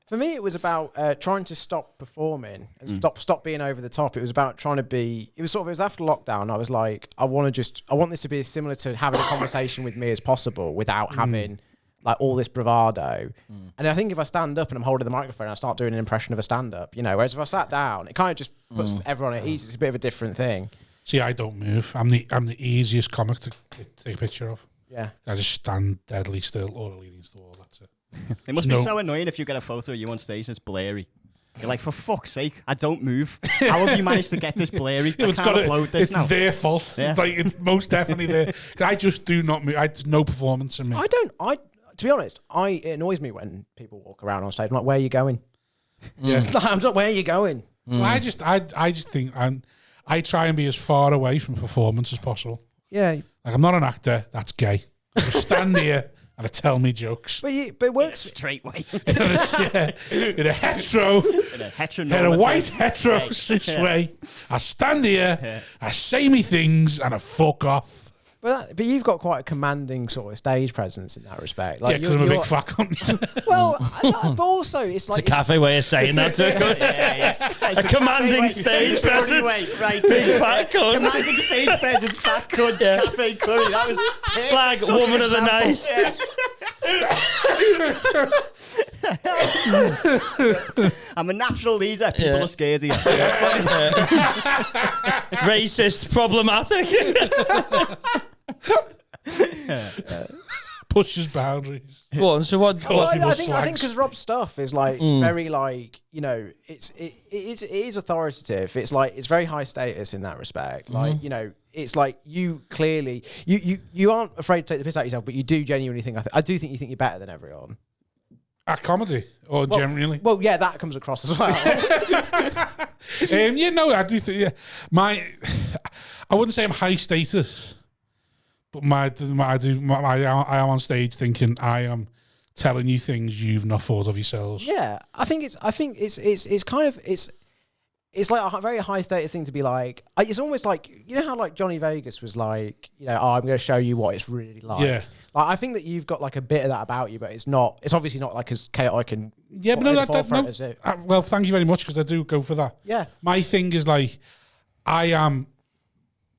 For me, it was about trying to stop performing and stop being over the top. It was about trying to be. It was after lockdown. I was like, I want this to be as similar to having a conversation with me as possible without having like all this bravado. And I think if I stand up and I'm holding the microphone, I start doing an impression of a stand-up. You know, whereas if I sat down, it kind of just puts everyone at ease. It's a bit of a different thing. See, I don't move. I'm the easiest comic to take a picture of. Yeah. I just stand deadly still or leaning to the wall. That's it. It must No. be so annoying if you get a photo of you on stage and it's blurry. You're like, for fuck's sake, I don't move. How have you managed to get this blurry? I can't upload this it's now. their fault. Yeah. It's like it's most definitely their. 'Cause I just do not move. There's no performance in me. To be honest, it annoys me when people walk around on stage. I'm like, where are you going? Yeah. I'm like, where are you going? Well, I just think I try and be as far away from performance as possible. Yeah. Like I'm not an actor. That's gay. I just stand here and I tell me jokes. But it works. Straight way. In a hetero, In a in heteronormative a white hetero way. cis way. I stand here, I say me things, and I fuck off. But you've got quite a commanding sort of stage presence in that respect. Yeah, Like because I'm a big fat cunt. Well, but also it's like It's a cafe way of saying that to a cunt. A commanding stage presence. Right. Big fat cunt. Commanding stage presence, fat cunt, cafe curry. That was Slag, woman of the night. I'm a natural leader. People Yeah. are scared of you. Racist, problematic. pushes boundaries. Go on. So what? Well, I people think because Rob's stuff is like very like it is authoritative. It's like it's very high status in that respect. Like it's like you clearly you aren't afraid to take the piss out of yourself, but you do genuinely think I do think you think you're better than everyone. At comedy or generally? Well, yeah, that comes across as well. I do think I wouldn't say I'm high status, but I am on stage thinking I am telling you things you've not thought of yourselves. Yeah, I think it's kind of it's like a very high status thing to be like. It's almost like how like Johnny Vegas was like I'm going to show you what it's really like. Yeah. Like I think that you've got like a bit of that about you, but it's not. It's obviously not like as chaotic and but no. Well, thank you very much because I do go for that. Yeah, my thing is like I am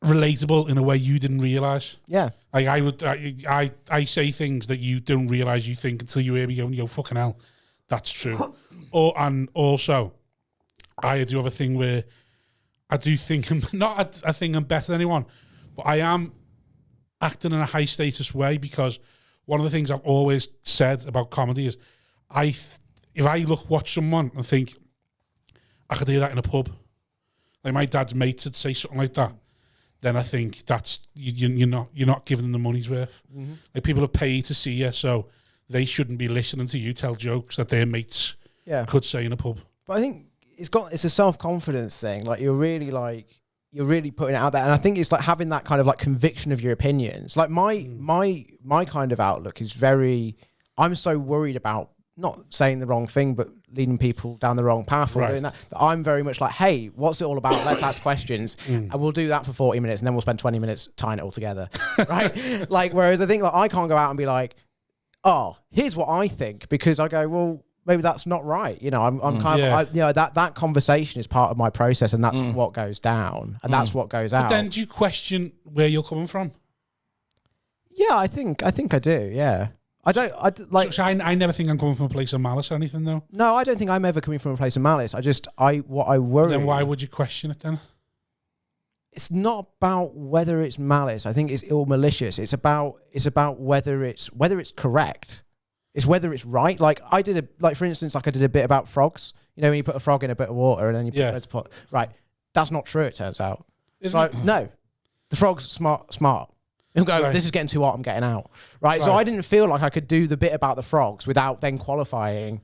relatable in a way you didn't realize. Yeah, like I say things that you don't realize you think until you hear me go and you go fucking hell, that's true. And also, I do have a thing where I do think I'm not a thing I'm better than anyone, but I am acting in a high status way because one of the things I've always said about comedy is if I watch someone and think I could hear that in a pub, like my dad's mates would say something like that, then I think that's you're not giving them the money's worth. Mm-hmm. Like people have paid to see you, so they shouldn't be listening to you tell jokes that their mates could say in a pub. But I think it's a self-confidence thing. Like you're really putting it out there, and I think it's like having that kind of like conviction of your opinions. Like my kind of outlook is very. I'm so worried about not saying the wrong thing, but leading people down the wrong path or doing that. I'm very much like, hey, what's it all about? Let's ask questions, and we'll do that for 40 minutes, and then we'll spend 20 minutes tying it all together, right? Like, whereas I think like I can't go out and be like, oh, here's what I think, because I go, well, maybe that's not right. I'm kind of, that conversation is part of my process, and that's what goes down, and that's what goes out. But then do you question where you're coming from? Yeah, I think I do. Yeah. I never think I'm coming from a place of malice or anything, though. No, I don't think I'm ever coming from a place of malice. What I worry. Then why would you question it then? It's not about whether it's malice. I think it's ill malicious. It's about whether it's correct. It's whether it's right. Like for instance, I did a bit about frogs. When you put a frog in a bit of water and then you put it in a pot. Right. That's not true, it turns out. No. The frog's smart. He'll go, this is getting too hot, I'm getting out. Right? So I didn't feel like I could do the bit about the frogs without then qualifying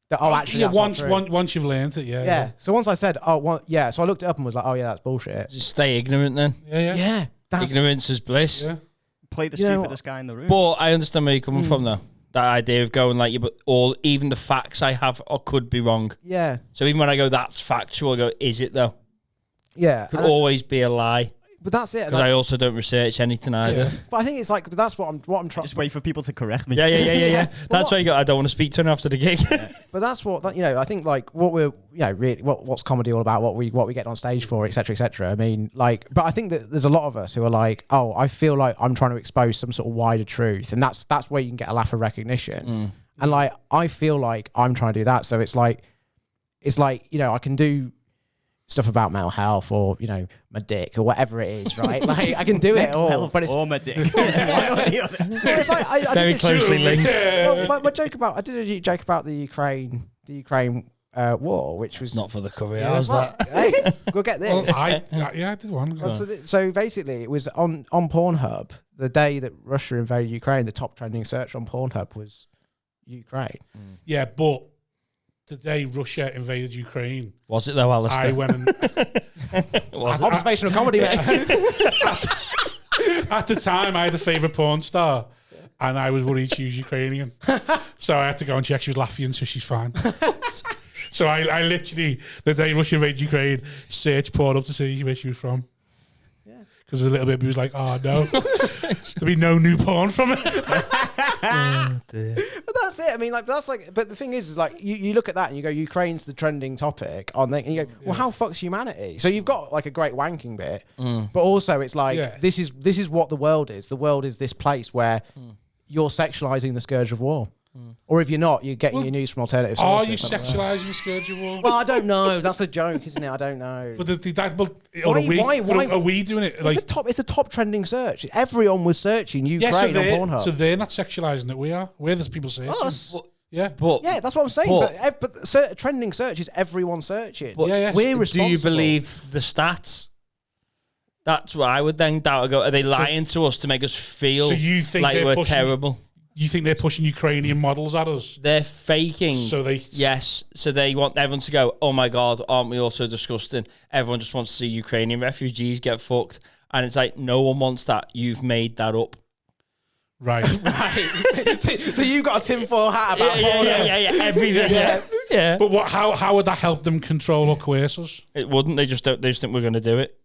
that, actually, that's not true. Once you've learned it, yeah. So once I said, so I looked it up and was like, oh, yeah, that's bullshit. Just stay ignorant then. Yeah. Ignorance is bliss. Yeah. Play the stupidest guy in the room. But I understand where you're coming from, though. That idea of going like, even the facts I have or could be wrong. Yeah. So even when I go, that's factual, I go, is it though? Yeah. Could always be a lie. But that's it. Because I also don't research anything either. Yeah. But I think it's like, that's what I'm trying. Just wait for people to correct me. Yeah. That's why you go, I don't want to speak to him after the gig. But that's what, I think like what we're, really, what's comedy all about, what we get on stage for, et cetera, et cetera. I mean, like, but I think that there's a lot of us who are like, oh, I feel like I'm trying to expose some sort of wider truth. And that's where you can get a laugh of recognition. And like, I feel like I'm trying to do that. So it's like, I can do stuff about mental health or my dick or whatever it is, right? Like I can do it all, but it's or my dick. It's like, I very closely linked. Well, my joke about I did a joke about the Ukraine war, which was not for the career. How's that? Hey, go get this. Well, I did one. So basically, it was on Pornhub the day that Russia invaded Ukraine. The top trending search on Pornhub was Ukraine. Yeah, but the day Russia invaded Ukraine. Was it though, Alastair? I went and... Observational comedy, mate. At the time, I had a favourite porn star, and I was worried she was Ukrainian. So I had to go and check. She was Latvian, so she's fine. So I literally, the day Russia invaded Ukraine, searched porn up to see where she was from. Because a little bit, he was like, oh no, there'll be no new porn from it. Oh, dear. But that's it. I mean, like, that's like, but the thing is like, you look at that and you go, Ukraine's the trending topic on the, and you go, well, how fuck's humanity? So you've got like a great wanking bit, but also it's like, this is what the world is. The world is this place where you're sexualizing the scourge of war. Or if you're not, you're getting your news from alternative Are sources. you something like that. sexualising Scourge Wall? Well, I don't know. That's a joke, isn't it? I don't know. But Why- are we doing it? Like, It's a top trending search. Everyone was searching Ukraine on Pornhub. so they're not sexualising it. We are. We're the people searching. Us. Yeah. But Yeah, that's what I'm saying. But trending search is everyone searching. Yeah. We're do responsible. you believe the stats? That's what I would then doubt. I go, are they lying to us to make us feel So you think like they're we're pushing- terrible? You think they're pushing Ukrainian models at us? They're faking. So they So they want everyone to go, oh my God, aren't we all so disgusting? Everyone just wants to see Ukrainian refugees get fucked. And it's like, no one wants that. You've made that up. Right. So you got a tinfoil hat about Yeah, everything. Yeah. But what? How would that help them control or coerce us? It wouldn't. They just think we're going to do it.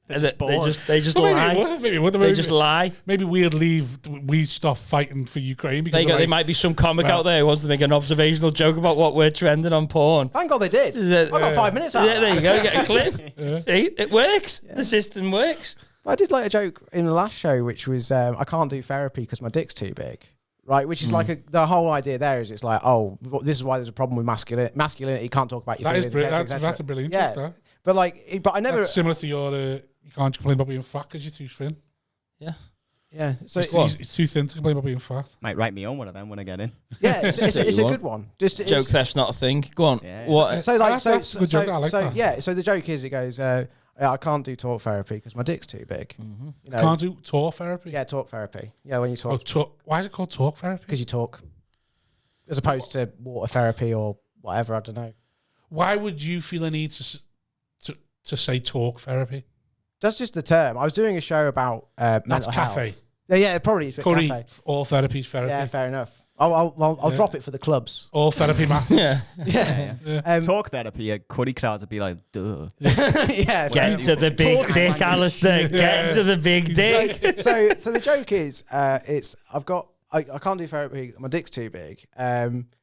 They just Well, lie. maybe it would. They just lie. Maybe we'd stop fighting for Ukraine because There you go. There might be some comic out there who wants to make an observational joke about what we're trending on porn. Thank God they did. I got 5 minutes out. Yeah, there you go. You get a clip. See, it works. The system works. I did like a joke in the last show, which was I can't do therapy because my dick's too big. Right, which is like the whole idea there is it's like, oh, this is why there's a problem with masculinity. You can't talk about your that is feelings. brilliant. et cetera, et That's a cetera. brilliant Yeah, joke. but I never. That's similar to your. You can't complain about being fat because you're too thin. Yeah, so It's too thin to complain about being fat. Might write me on one of them when I get in. yeah, it's a good one. Just Joke theft's not a thing. Go on. Yeah. What? So like, That's a good joke. I like that. yeah. So the joke is, it goes, I can't do talk therapy because my dick's too big. You know, Can't do talk therapy. yeah, talk therapy. Yeah, when you Oh, talk, why is it called talk therapy? because you talk, as opposed to water therapy or whatever. I don't know. Why would you feel a need to say talk therapy? That's just the term. I was doing a show about That's mental health. cafe. Yeah, it probably is a Curry, cafe. all therapy's therapy. Yeah, fair enough. I'll drop it for the clubs. All therapy matters. Yeah. Yeah. Talk therapy, curry crowds would be like, duh. Yeah. Get into the big Talk dick, language. Alastair. Get into the big dick. So the joke is, I can't do therapy. My dick's too big.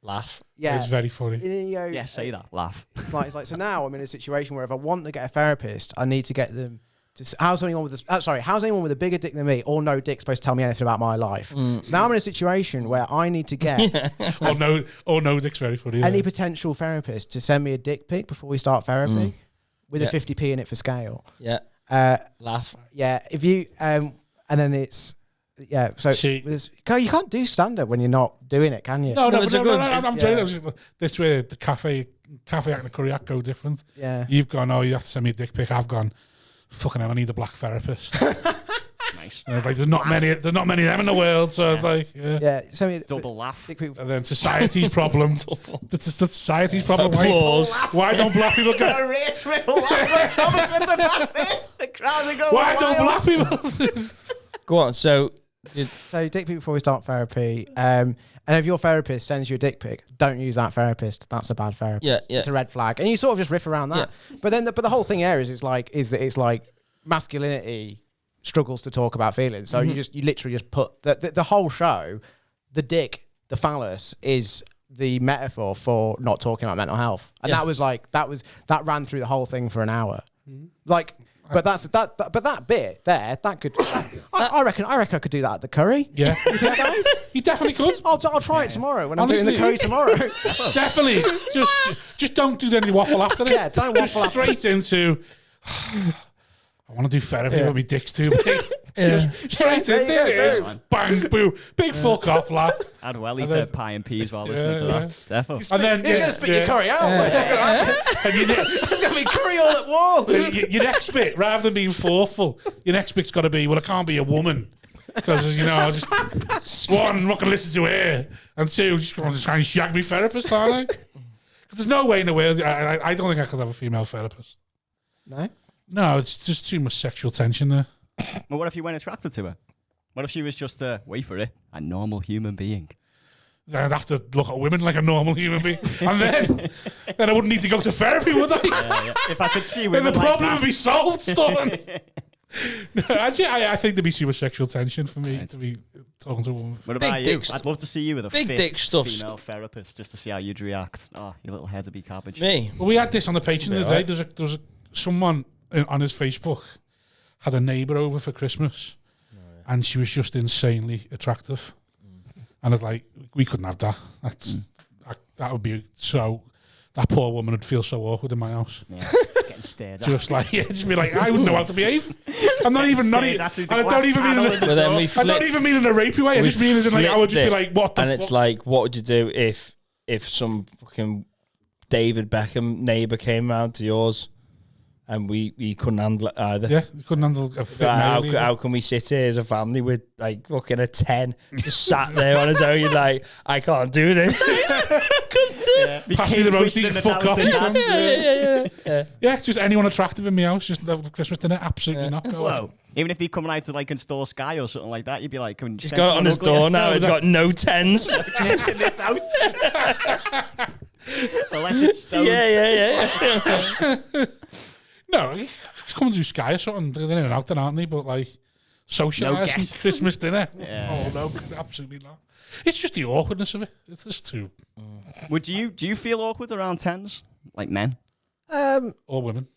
Laugh. Yeah. It's very funny. And then you go, Yeah, say that. Laugh. It's like so now I'm in a situation where if I want to get a therapist, I need to get them to. How's anyone with a bigger dick than me or no dick supposed to tell me anything about my life? So now I'm in a situation where I need to get No, Dick's very funny. any yeah. potential therapist to send me a dick pic before we start therapy with Yeah. a 50p in it for scale. Yeah. Laugh. Yeah, if you and then it's So See- you can't do stand up when you're not doing it, can you? No, it's a good- I'm joking. This way, the cafe act and the curry act go different. Yeah. You've gone, oh, you have to send me a dick pic. I've gone, fucking hell, I need a black therapist. Nice. And it's like, there's not many of them in the world. So it's like, yeah. Yeah. Send me Double laugh. dick pic. And then society's problem. That's the society's problem. Applause. Why don't black people get? The crowds are going Why don't wild. black people? Go on. So, So dick pic before we start therapy. And if your therapist sends you a dick pic, don't use that therapist. That's a bad therapist. Yeah. It's a red flag. And you sort of just riff around that. But then the whole thing here is that it's like masculinity struggles to talk about feelings. So you literally just put the whole show, the dick, the phallus is the metaphor for not talking about mental health. And that ran through the whole thing for an hour. Like, but that bit there, that could, I reckon I could do that at the curry. Yeah, Guys, you definitely could. I'll try it tomorrow when I'm doing Honestly. the curry tomorrow. Definitely. Just don't do any waffle after it. Yeah, don't Just waffle after straight into. I want to do therapy, but my dick's too big. Just straight there in. you go, There it is. boom. Bang, boo. Big fuck off laugh. I'd well eat And then- a pie and peas while listening to that. Defo. And then You're going to spit your curry out. What's going to happen? And It's going to be curry all at wall. your next bit, rather than being thoughtful, your next bit's got to be, well, I can't be a woman. Because, just one, I'm not going to listen to her. And two, just going to try and shag me therapist, aren't I? 'Cause there's no way in the world, I don't think I could have a female therapist. No? No, it's just too much sexual tension there. Well, what if you weren't attracted to her? What if she was just, wait for it, a normal human being? I'd have to look at women like a normal human being. And then I wouldn't need to go to therapy, would I? Yeah. If I could see Then women the problem like would be solved, Staunton. No, actually, I think there'd be too much sexual tension for me to be talking to a woman. What about Big you? dicks. I'd love to see you with a Big fit dick stuffs. female therapist just to see how you'd react. Oh, your little head would be cabbage. me. Well, we had this on the Patreon the other day. Right. There was someone on his Facebook had a neighbour over for Christmas, and she was just insanely attractive. And it's like, we couldn't have that. That would be so... That poor woman would feel so awkward in my house. Yeah, getting stared at. Just like, just be like, I wouldn't know how to behave. I'm not even, and I don't even mean I don't even mean in a rapey way. I just mean as in like, I would just be like, what the fuck? And it's like, what would you do if some fucking David Beckham neighbour came round to yours and we couldn't handle it either? Yeah, we couldn't handle a fit male. How can we sit here as a family with like fucking a 10 just sat there on his own? You're like, I can't do this. I couldn't do it. Pass me the roasties, fuck off. Yeah. Just anyone attractive in my house, just love Christmas dinner, absolutely not. Whoa. Even if he'd come out to like install Sky or something like that, you'd be like, he's got it on his door now, it's got no 10s. in this house. Unless it's stone. Yeah. No, come and do Sky or something. They're in and out then, aren't they? But like, socialising Christmas dinner. Yeah. Oh no, absolutely not. It's just the awkwardness of it. It's just too... Do you feel awkward around 10s? Like men? Or women?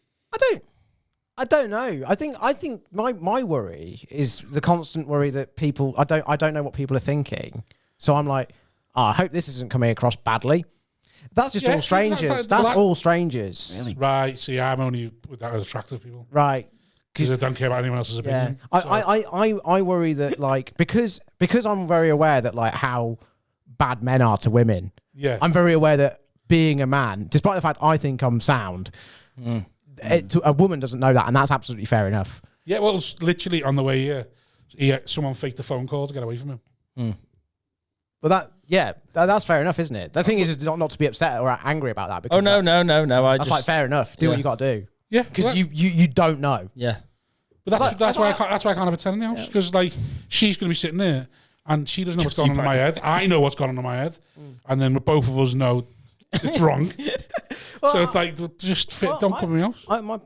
I don't know. I think my worry is the constant worry that people... I don't know what people are thinking. So I'm like, I hope this isn't coming across badly. That's just all strangers. That's all strangers. Really? Right. See, I'm only with that as attractive people. Right. Because I don't care about anyone else's opinion. Yeah. I worry that like because I'm very aware that like how bad men are to women. Yeah. I'm very aware that being a man, despite the fact I think I'm sound, a woman doesn't know that, and that's absolutely fair enough. Yeah. Well, it's literally on the way here, someone faked a phone call to get away from him. But that's fair enough, isn't it? The thing is not to be upset or angry about that. Because no. That's like fair enough. Do what you got to do. Yeah, because you don't know. Yeah, but that's why I can't have a 10 in the house, because like she's going to be sitting there and she doesn't know what's going on in my head. I know what's going on in my head, and then both of us know it's wrong. So it's like, just don't put me out.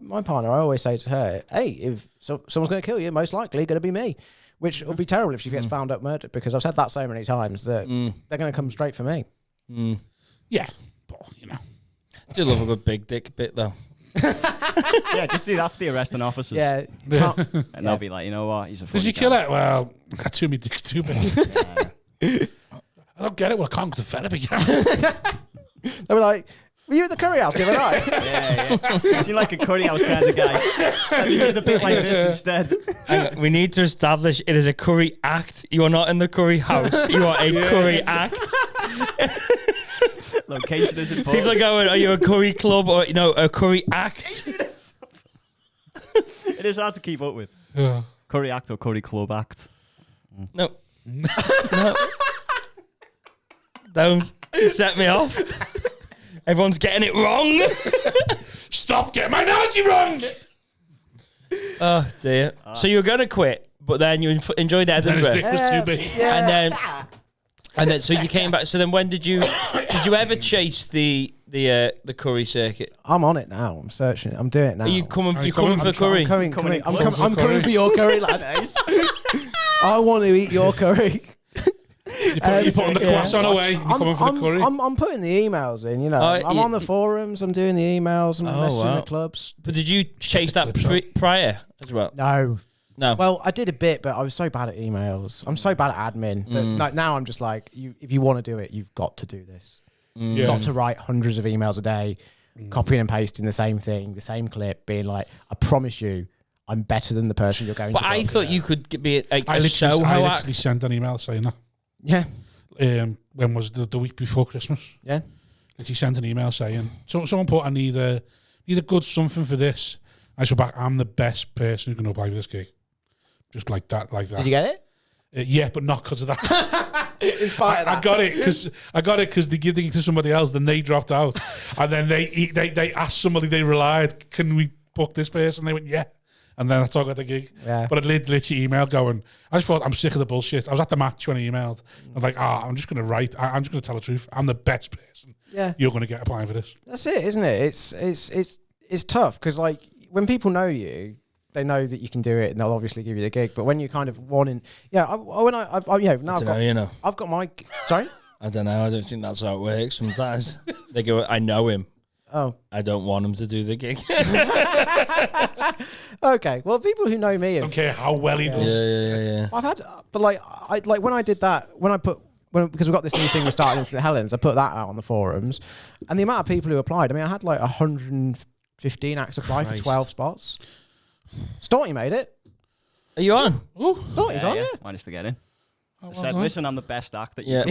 My partner, I always say to her, "Hey, if someone's going to kill you, most likely going to be me." Which would be terrible if she gets found up murdered, because I've said that so many times that they're going to come straight for me. Yeah, but you know, I do love a good big dick bit though. Yeah, just do that to the arresting officers. Yeah, and they'll be like, you know what, he's a funny did you guy. kill it? Well, I got too many dicks too big. I don't get it. Well, I can't go to therapy. They were like, "Were you at the curry house the other night?" Yeah. You seem like a curry house kind of guy. And you did a bit like this instead. And we need to establish it is a curry act. You are not in the curry house. You are a curry act. Location is important. People are going, are you a curry club or a curry act? It is hard to keep up with. Yeah. Curry act or curry club act. No. Don't set me off. Everyone's getting it wrong. Stop getting my analogy wrong. Oh dear. So you were going to quit, but then you enjoyed Edinburgh. Then his dick was too big. And then so you came back. So then when did you ever chase the curry circuit? I'm on it now. I'm searching it. I'm doing it now. Are you coming for curry? I'm coming for your curry, lad. I want to eat your curry. You're putting the croissant away. You're coming for the curry. I'm putting the emails in. You know, I'm on the forums. I'm doing the emails. I'm messaging the clubs. But did you chase that prior as well? No. Well, I did a bit, but I was so bad at emails. I'm so bad at admin. That now I'm just like, if you want to do it, you've got to do this. You've got to write hundreds of emails a day, copying and pasting the same thing, the same clip, being like, I promise you, I'm better than the person you're going to. But I thought you could be a Soho act. I literally sent an email saying that. Yeah. When was the week before Christmas? Yeah. He sent an email saying, someone put, I need a good something for this. I said back, I'm the best person who can apply for this gig. Just like that. Did you get it? Yeah, but not because of that. In spite of that. I got it because they give it to somebody else, then they dropped out. And then they asked somebody they relied, can we book this person? They went, yeah. And then that's how I got the gig. Yeah. But I literally emailed going, I just thought, I'm sick of the bullshit. I was at the match when I emailed. I was like, I'm just going to write. I'm just going to tell the truth. I'm the best person. Yeah. You're going to get applying for this. That's it, isn't it? It's tough because like when people know you, they know that you can do it and they'll obviously give you the gig. But when you kind of want I've got my, sorry? I don't know. I don't think that's how it works sometimes. They go, I know him. Oh. I don't want him to do the gig. Okay. Well, people who know me don't care how well he does. Yeah. I've had, but like when I did that, when because we've got this new thing we're starting in St Helens, I put that out on the forums, and the amount of people who applied. I mean, I had like 115 acts apply for 12 spots. Staunton made it. Are you on? Oh, Staunton's on it. Managed to get in. well I said, done. listen, I'm the best act that Yeah.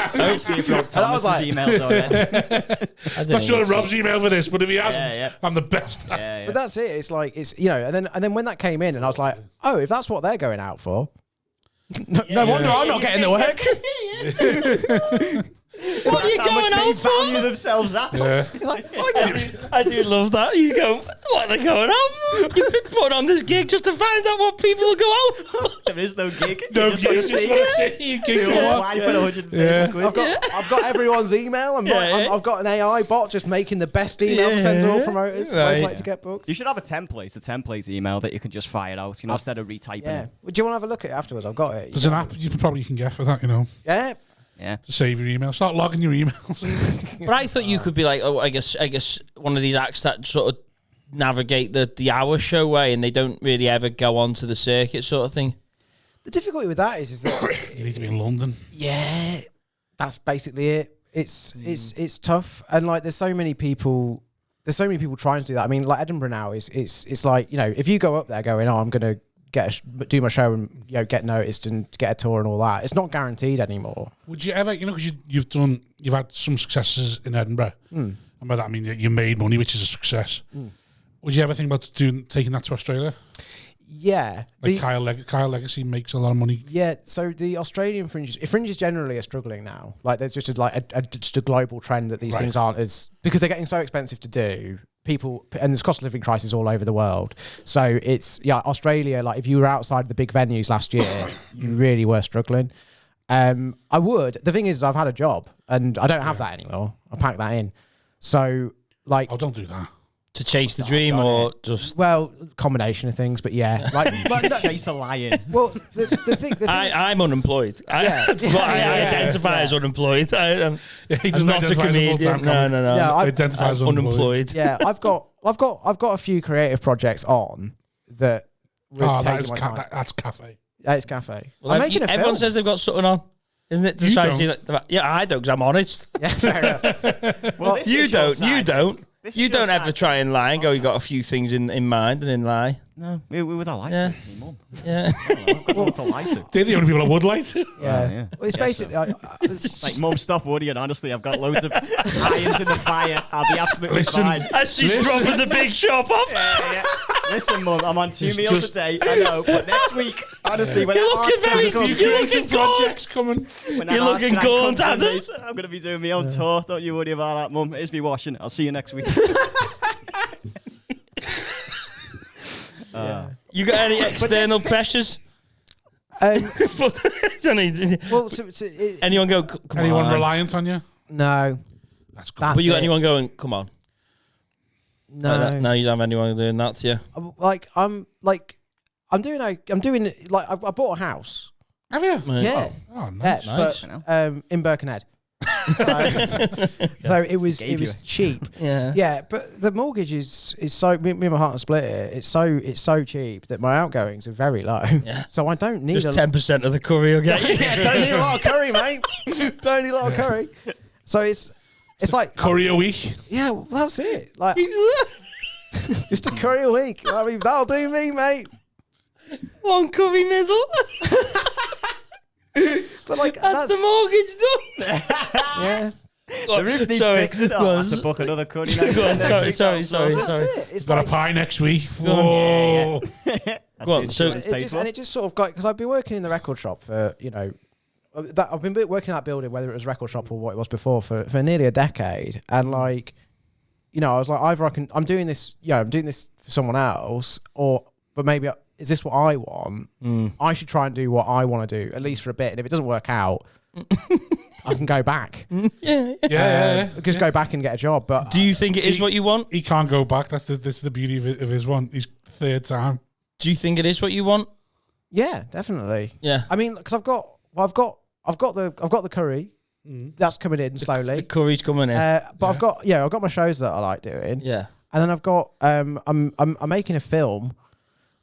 See if Rob Thomas's like- emails already. I Not sure of Rob's email for this, but if he hasn't, Yeah. I'm the best. Yeah. But that's it. It's like and then when that came in, and I was like, oh, if that's what they're going out for, no wonder I'm not getting the work. What are you How much going they out value for? themselves at. Yeah. I do love that. You go, what are they going out for? You've been put on this gig just to find out what people will go out for. There is no gig. No, You just wanna just see want it. to see you gig You for what? apply for 150 Yeah. quid. I've got everyone's email. I've got an AI bot just making the best email to send to all promoters. Right. Always like to get booked. You should have a template email that you can just fire out, instead of retyping Yeah. it. Do you want to have a look at it afterwards? I've got it. There's an app you can get for that, Yeah. Yeah. to save your email. Start logging your emails. But I thought you could be like, oh, I guess one of these acts that sort of navigate the hour show way, and they don't really ever go on to the circuit sort of thing. The difficulty with that is that You need to be in London. yeah, that's basically it. It's tough, and like there's so many people trying to do that. I mean, like Edinburgh now it's like, if you go up there going, oh, I'm gonna do my show and get noticed and get a tour and all that, it's not guaranteed anymore. Would you ever, because you've had some successes in Edinburgh, and by that I mean you made money, which is a success. Would you ever think about taking that to Australia? Yeah, Like Kyle Legacy makes a lot of money. yeah. So the Australian fringes generally are struggling now. Like there's just just a global trend that these things aren't because they're getting so expensive to do. People, and there's cost of living crisis all over the world. So it's Australia. Like if you were outside the big venues last year, you really were struggling. I would. The thing is, I've had a job and I don't have that anymore. I packed that in. So like, Oh, don't do that. To chase the dream, or just well, combination of things, but yeah, like, but no, Chase a lion. well, the thing. I'm unemployed. That's what I identify as unemployed. I'm He doesn't not a identify as comedian. full-time No, comic. no. Yeah, He identifies as unemployed. Yeah, I've got a few creative projects on that. Oh, that's cafe. It's cafe. Well, I'm making a everyone film. says they've got something on, isn't it? To You try to don't. see yeah, I don't, because I'm honest. Yeah, fair enough. Well, this You is your don't. You side. don't. This is You your don't ever side. try and lie and go, you got a few things in mind and then lie. No, we would have liked Yeah. it. My mum. Yeah. I've got to like it. They're the only people I would like to. Yeah. yeah. Well, it's basically. Like, Mum, stop worrying. Honestly, I've got loads of irons in the fire. I'll be absolutely Listen. fine. And she's dropping the big shop off. Yeah. Listen, Mum, I'm on 2 It's meals just- a day. I know, but next week, honestly, when You're our looking arts very- comes- you're looking gaunt. projects coming. when You're our looking arts gaunt, comes in, Adam. mate, I'm going to be doing my own tour. Don't you worry about that, Mum. It's me washing. I'll see you next week. You got any external pressures? Um, Anyone well, go, come Anyone on. reliant on you? no, That's good. that's But you got it. anyone going, come on. No, No, you don't have anyone doing that to you. I'm doing I bought a house. Have you? Right. Yeah, Oh, nice. yeah, Nice. but in Birkenhead. So it was Gave you cheap. Yeah. Yeah, but the mortgage is so me and my partner split it. It's so cheap that my outgoings are very low. Yeah. So I don't need Just 10% of the curry you'll get. yeah, don't need a lot of curry, mate. Don't need a lot of curry. So it's like Curry a week. yeah, well, that's it. Like just a curry a week. I mean, that'll do me, mate. One curry mizzle. But like That's the mortgage done. yeah. The roof needs Sorry. fixing. Go I'll on. have to book another curry. Go on, sorry. That's it. It's Got like, a pie next week. on. Whoa. Go on, so- it just sort of got because I've been working in the record shop for I've been working in that building, whether it was a record shop or what it was before, for nearly a decade, and like I was like, either I'm doing this for someone else, but maybe is this what I want? I should try and do what I want to do at least for a bit, and if it doesn't work out, I can go back. Yeah. Just go back and get a job. But Do you think it is what you want? He can't go back. This is the beauty of his one. He's third time. Do you think it is what you want? yeah, definitely. Yeah. I mean, because I've got the curry that's coming in slowly. The curry's coming in. But I've got my shows that I like doing. Yeah. And then I've got I'm making a film,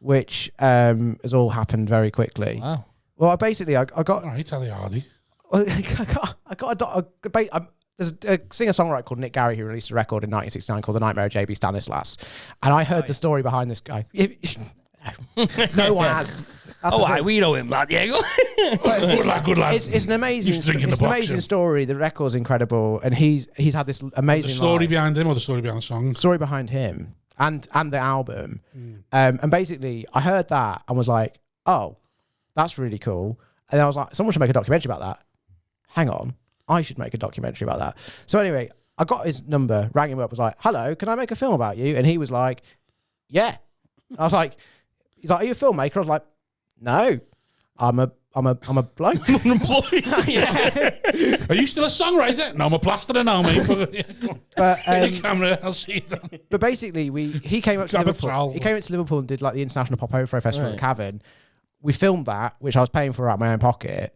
which has all happened very quickly. Wow. Well, I got All right, Ellie Hardy. Well, there's a singer-songwriter called Nick Garry who released a record in 1969 called The Nightmare of J.B. Stanislas. And I heard the story behind this guy. No one has. We know him, lad. Yeah, Good lad. It's an amazing story. The record's incredible. And he's had this amazing The story life. behind him or the story behind the song? Story behind him and the album. And basically, I heard that and was like, oh, that's really cool. And I was like, someone should make a documentary about that. Hang on. I should make a documentary about that. So anyway, I got his number, rang him up, was like, hello, can I make a film about you? And he was like, yeah. I was like, he's like, are you a filmmaker? I was like, no, I'm a bloke. I'm unemployed. Yeah. Are you still a songwriter? No, I'm a plasterer now, mate. But, the camera, I'll see that. but basically, he came up to Grab a Liverpool. trowel. He came up to Liverpool and did like the International Pop Opera Festival at the Cavern. We filmed that, which I was paying for out of my own pocket.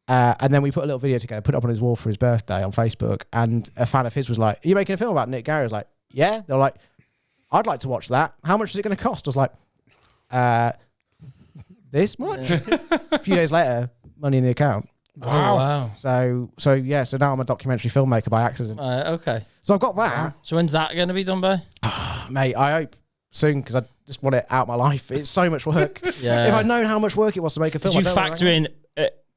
And then we put a little video together, put it up on his wall for his birthday on Facebook. And a fan of his was like, are you making a film about Nick Garry? I was like, yeah. They're like, I'd like to watch that. How much is it going to cost? I was like, this much? A few days later, money in the account. Wow. So now I'm a documentary filmmaker by accident. Okay. So I've got that. So when's that going to be done by? Mate, I hope soon because I just want it out of my life. It's so much work. Yeah. If I'd known how much work it was to make a film, Did you factor in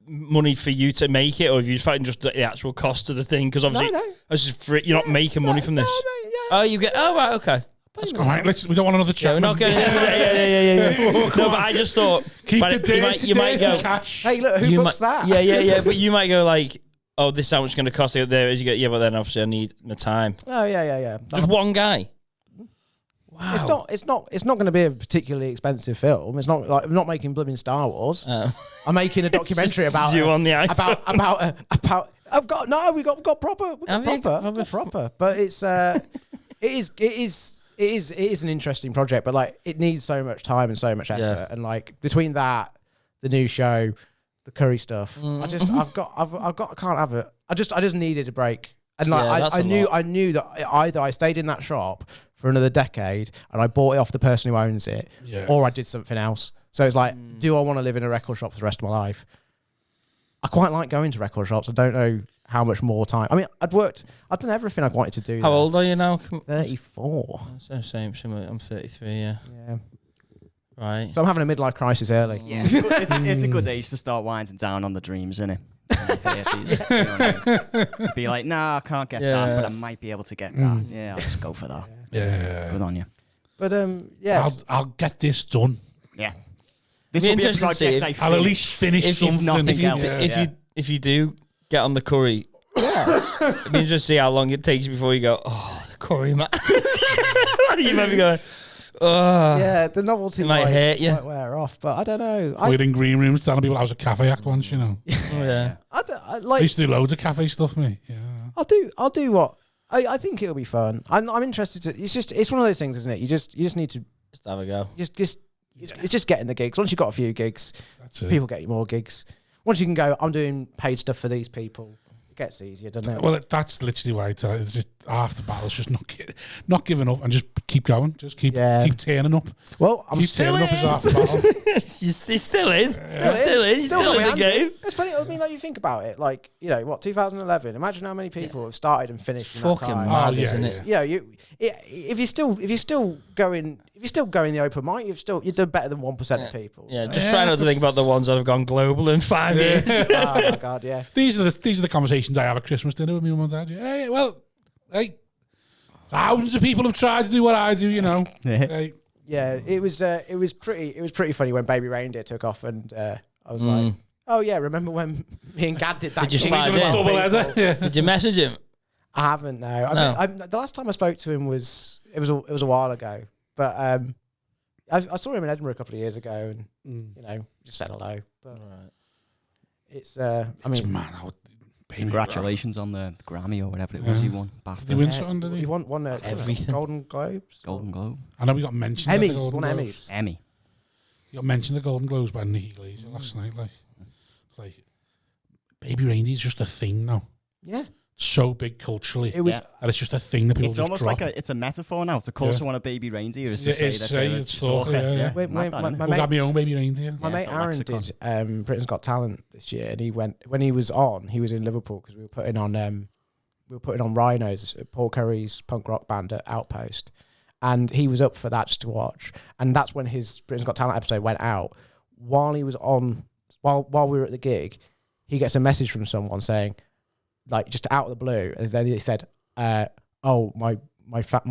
money for you to make it, or have you factored just the actual cost of the thing? Because obviously, It's just free, you're not making money from this. No, Oh, you get. Oh, right. Okay. All right, we don't want another chat. Yeah, we're not going. Yeah. No, but I just thought. Keep but the dirty, you might go. cash. Hey, look, who books that? Yeah. But you might go like, oh, this is how much it's going to cost. There is. You get. Yeah, but then obviously I need my time. Oh, yeah. Just one guy. Wow. It's not going to be a particularly expensive film. It's not like I'm not making blooming Star Wars. I'm making a documentary about you on the iPhone. about. We got proper. But it's it is an interesting project. But like it needs so much time and so much effort. And like between that, the new show, the curry stuff, I can't have it. I just needed a break. And like I knew that either I stayed in that shop for another decade and I bought it off the person who owns it, or I did something else. So it's like, do I want to live in a record shop for the rest of my life? I quite like going to record shops. I don't know how much more time. I mean, I've done everything I wanted to do. How old are you now? 34. Same. I'm 33. Yeah. Right. So I'm having a midlife crisis early. Yeah, it's a good age to start winding down on the dreams, isn't it? To be like, nah, I can't get that, but I might be able to get that. Yeah, I'll just go for that. Yeah. Good on you. But yes, I'll get this done. Yeah. This will be a project I'll at least finish something. If you do get on the curry, it'd be interesting to see how long it takes before you go, oh, the curry, man. You might be going, oh. Yeah, the novelty might hurt you. Might wear off, but I don't know. We're in green rooms telling people I was a cafe act once, you know. Yeah. I used to do loads of cafe stuff, me. Yeah. I'll do what I think it'll be fun. I'm interested to. It's one of those things, isn't it? You just need to just have a go. It's just getting the gigs. Once you've got a few gigs, people get you more gigs. Once you can go, I'm doing paid stuff for these people. It gets easier, doesn't it? Well, that's literally what I tell you. It's just half the battle. It's just not giving up and just keep going. Just keep turning up. Well, I'm keep still turning in. up is half the battle. You're still in. You're still in the game. It's funny. I mean, like you think about it, like 2011. Imagine how many people have started and finished. Fucking in that time. mad, isn't it? If you're still going the open mic, you've done better than 1% of people. Yeah, just try not to think about the ones that have gone global in 5 years. Oh my god, yeah. These are the conversations I have at Christmas dinner with my mum and dad. Hey, thousands of people have tried to do what I do, you know. Hey. Yeah, it was pretty funny when Baby Reindeer took off, and I was like, oh yeah, remember when me and Gad did that? Did you slide in? Double header? Yeah. Did you message him? I haven't. No. The last time I spoke to him was a while ago, but I saw him in Edinburgh a couple of years ago, and just said hello. But it's man, congratulations on the Grammy or whatever it was he won. BAFTA. Did he win something? Did he? He won everything. Golden Globes. Golden Globe. I know we got mentioned. Emmys. Won Emmys. Emmy. You got mentioned the Golden Globes by Nicky Glazer last night. Like Baby Reindeer's just a thing now. Yeah. so big culturally. It was. And it's just a thing that people It's just almost drop. like it's a metaphor now. To call someone a baby reindeer is to Yeah, say it's that say they're a it's stalker, stalker. yeah. Wait, Mad, that, innit? my I mate, got my own baby reindeer. my mate the Aaron lexicon. did Britain's Got Talent this year, and he went when he was in Liverpool because we were putting on Rhinos, Paul Curry's punk rock band at Outpost, and he was up for that just to watch. And that's when his Britain's Got Talent episode went out. While he was on, while we were at the gig, he gets a message from someone saying, like, just out of the blue, and they said, "Oh, my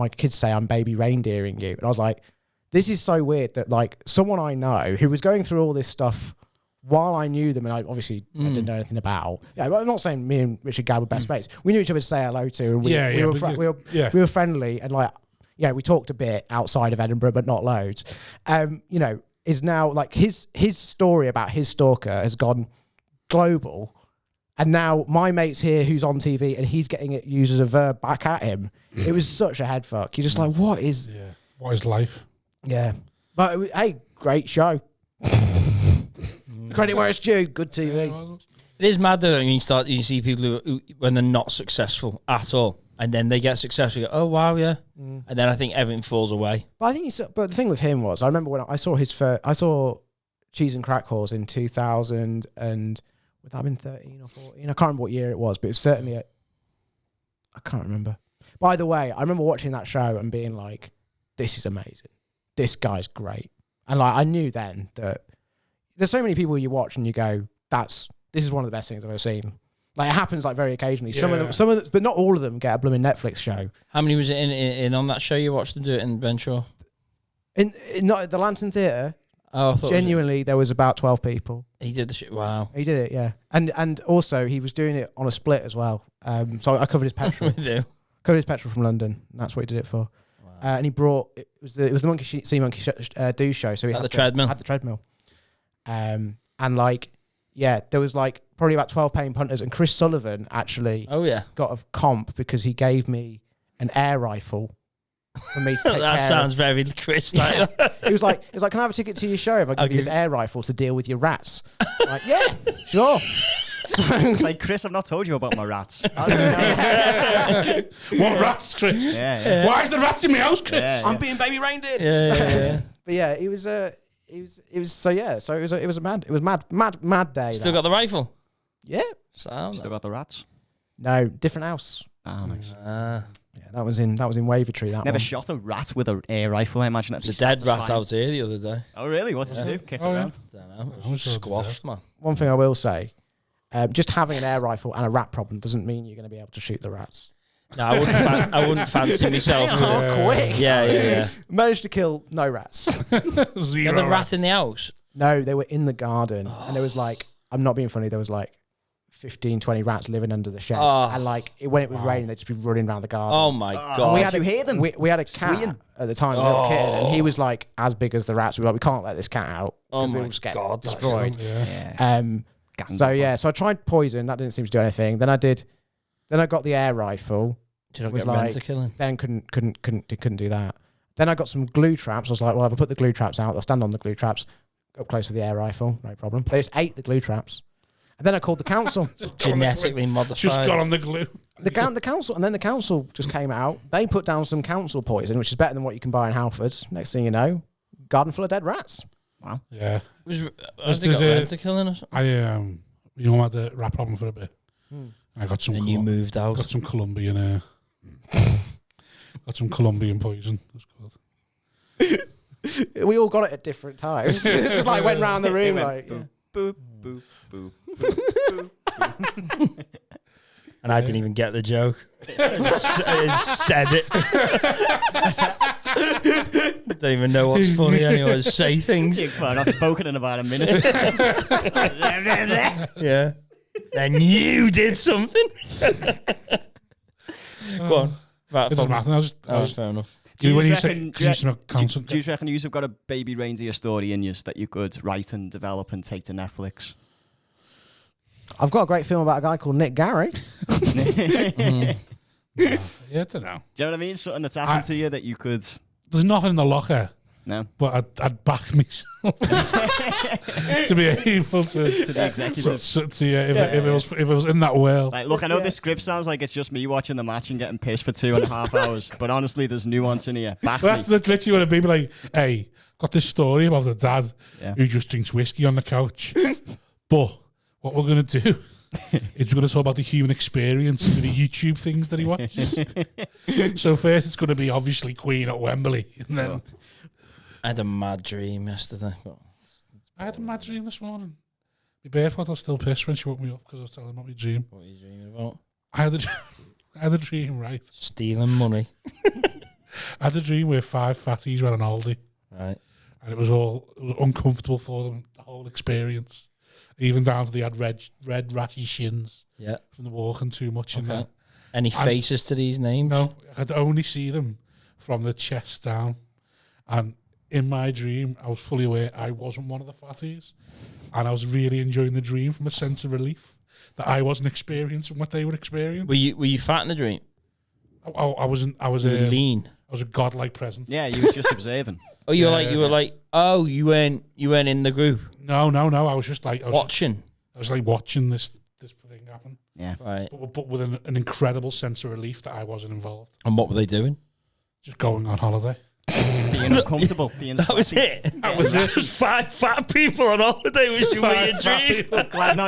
kids say I'm baby reindeering you," and I was like, "This is so weird that like someone I know who was going through all this stuff while I knew them, and I obviously I didn't know anything about. Yeah, I'm not saying me and Richard Gadd were best mates. We knew each other to say hello to, and we were friendly, and like we talked a bit outside of Edinburgh, but not loads. Is now like his story about his stalker has gone global. And now my mate's here who's on TV and he's getting it used as a verb back at him. It was such a head fuck. You're just like, what is life? Yeah. But hey, great show. Credit where it's due. Good TV. It is mad though when you see people who when they're not successful at all, and then they get successful, you go, oh wow, yeah. And then I think everything falls away. But I think but the thing with him was, I remember when I saw I saw Cheese and Crack Whores in 2000 and would that have been 13 or 14? I can't remember what year it was, but it was certainly I can't remember. By the way, I remember watching that show and being like, this is amazing. This guy's great. And like I knew then that there's so many people you watch and you go, this is one of the best things I've ever seen. Like it happens like very occasionally. Yeah. Some of them, but not all of them get a blooming Netflix show. How many was it in on that show you watched them do it in Benshaw? In not at the Lantern Theatre. Oh, I thought Genuinely, there was about 12 people. he did the shit. Wow. He did it, yeah. And also, he was doing it on a split as well. So I covered his petrol. Covered his petrol from London. And that's what he did it for. Wow. And he brought... It was the Monkey See Monkey Do show. So he had the treadmill. Had the treadmill. And like, yeah, there was like probably about 12 paying punters. And Chris Sullivan actually got a comp because he gave me an air rifle for me to take that care sounds of. very Chris. Yeah. It was like, can I have a ticket to your show if I give you this air rifle to deal with your rats? I'm like, yeah, sure. It's like, Chris, I've not told you about my rats. What rats, Chris? Yeah. Why is the rats in my house, Chris? Yeah. I'm being baby reindeer. Yeah. But yeah, it was a mad day. Still got the rifle. Yeah. Sound. Still got the rats. No, different house. Oh, nice. Yeah, that was in Wavertree. That Never one. shot a rat with an air rifle. I imagine that's There's a dead rat out here the other day. Oh, really? What did you do? Kick it around? Don't know. It I'm was sure it's squashed, man. One thing I will say, just having an air rifle and a rat problem doesn't mean you're going to be able to shoot the rats. No, I wouldn't fancy myself. Quick. Yeah. Managed to kill no rats. Zero. You had a rat in the house. No, they were in the garden, and there was like, I'm not being funny, there was like 15, 20 rats living under the shed, and like when it was raining, they'd just be running around the garden. Oh my god! We had you hear them? We had a cat at the time, a little kitten, and he was like as big as the rats. We were like, we can't let this cat out because it will just get destroyed. So I tried poison, that didn't seem to do anything. Then I got the air rifle. Did you not was get like, rent to killing? Then couldn't do that. Then I got some glue traps. I was like, well, if I put the glue traps out, I'll stand on the glue traps, up close with the air rifle, no problem. They just ate the glue traps. And then I called the council. Genetically modified. Just got on the glue. The council, and then the council just came out. They put down some council poison, which is better than what you can buy in Halford. Next thing you know, garden full of dead rats. Wow. Yeah. Was they got rent to killing or something? I I had the rat problem for a bit. I got some. And you moved out. Got some Colombian. Got some Colombian poison. That's good. We all got it at different times. It just like went round the room like. Boop, boop, boop, boop. And I didn't even get the joke. I said it. Don't even know what's funny anyway. Just say things. Well, I've spoken in about a minute. Yeah. Then you did something. Go on. Right, It doesn't matter. That's fair enough. Do you reckon you've got a baby reindeer story in you that you could write and develop and take to Netflix? I've got a great film about a guy called Nick Gary. Yeah, I don't know. Do you know what I mean? Something that's happened to you that you could... There's nothing in the locker No. But I'd back myself to be able to the executives. If it was in that world. Like, look, I know this script sounds like it's just me watching the match and getting pissed for 2.5 hours, but honestly, there's nuance in here. Back That's me. literally what it'd be like, hey, got this story about a dad who just drinks whiskey on the couch. But what we're going to do is we're going to talk about the human experience and the YouTube things that he watches. So first it's going to be obviously Queen at Wembley. And then I had a mad dream yesterday. I had a mad dream this morning. My birthday was still pissed when she woke me up because I was telling her about my dream. What are you dreaming about? I had a dream, right? Stealing money. I had a dream where 5 fatties were on holiday. Right. And it was uncomfortable for them, the whole experience. Even down to they had red rashy shins from the walking too much in there. Any faces to these names? No, I could only see them from the chest down. And in my dream, I was fully aware I wasn't one of the fatties. And I was really enjoying the dream from a sense of relief that I wasn't experiencing what they were experiencing. Were you fat in the dream? I wasn't. I was lean. I was a godlike presence. Yeah, you were just observing. Oh, you weren't in the group. No. I was just like watching. I was like watching this thing happen. Yeah, right. But with an incredible sense of relief that I wasn't involved. And what were they doing? Just going on holiday. Being uncomfortable. That was it. That was it. Just 5 fat people on holiday was your dream. No.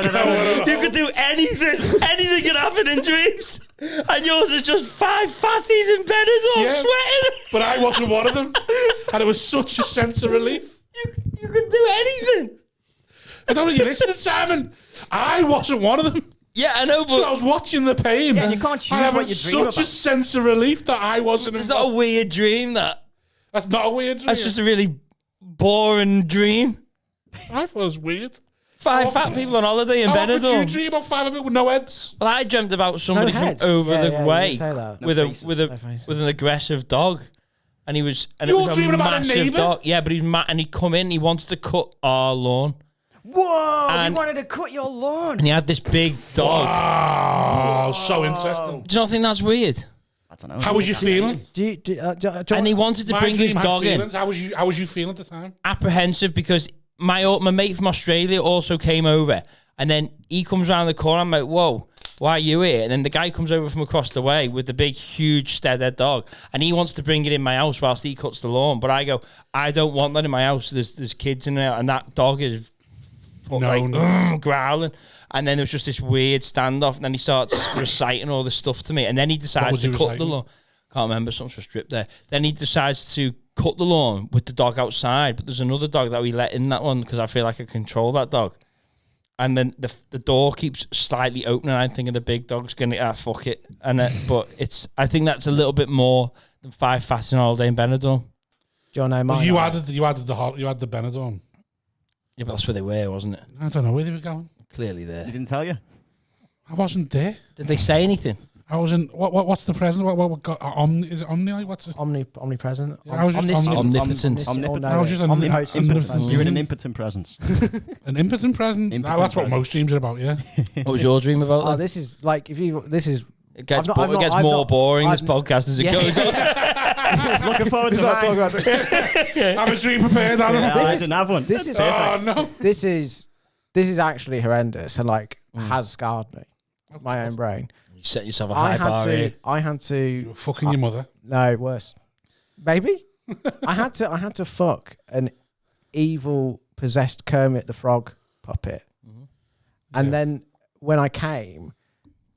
You could do anything. Anything could happen in dreams. And yours is just 5 fatties in Benidorm sweating. But I wasn't one of them. And it was such a sense of relief. You could do anything. I don't know if you listening, Simon. I wasn't one of them. Yeah, I know, but so I was watching the pain. Yeah, you can't choose what you dream about. Such a sense of relief that I wasn't. It's not a weird dream, that. That's not a weird dream. That's just a really boring dream. I thought it was weird. 5 fat people on holiday in Benidorm. How did you dream about 5 people with no heads? Well, I dreamt about somebody from over the way with an aggressive dog, and it was a massive dog. Yeah, but he's mad, and he'd come in. He wanted to cut our lawn. Whoa! And he wanted to cut your lawn. And he had this big dog. Wow, so interesting. Do you not think that's weird? I don't know. How was you feeling? And he wanted to bring his dog in. How was you feeling at the time? Apprehensive, because my mate from Australia also came over, and then he comes around the corner. I'm like, whoa, why are you here? And then the guy comes over from across the way with the big, huge stead-head dog, and he wants to bring it in my house whilst he cuts the lawn. But I go, I don't want that in my house. There's kids in there, and that dog is growling. And then there was just this weird standoff, and then he starts reciting all this stuff to me, and then he decides to cut the lawn. Can't remember, something's stripped there. Then he decides to cut the lawn with the dog outside, but there's another dog that we let in that one because I feel like I control that dog. And then the door keeps slightly open, and I'm thinking the big dog's gonna fuck it. And but I think that's a little bit more than 5 fats in holiday in Benidorm. Do you know you added the Benidorm. Yeah, but that's where they were, wasn't it? I don't know where they were going. Clearly there. He didn't tell you? I wasn't there. Did they say anything? I was in. What's the present? What got? Is it Omni? What's it? Omnipresent. Yeah, I was just omnipotent. I was just omnipotent. You're in an impotent presence. An impotent present. That's what most dreams are about. Yeah. What was your dream about? Oh, this is like It gets more boring. This podcast as it goes on. Looking forward to that. Have a dream prepared. I didn't have one. This is no. This is actually horrendous and has scarred me. My own brain. You set yourself a high bar here. I had to. You were fucking your mother. No, worse. Maybe. I had to fuck an evil possessed Kermit the Frog puppet, and then when I came.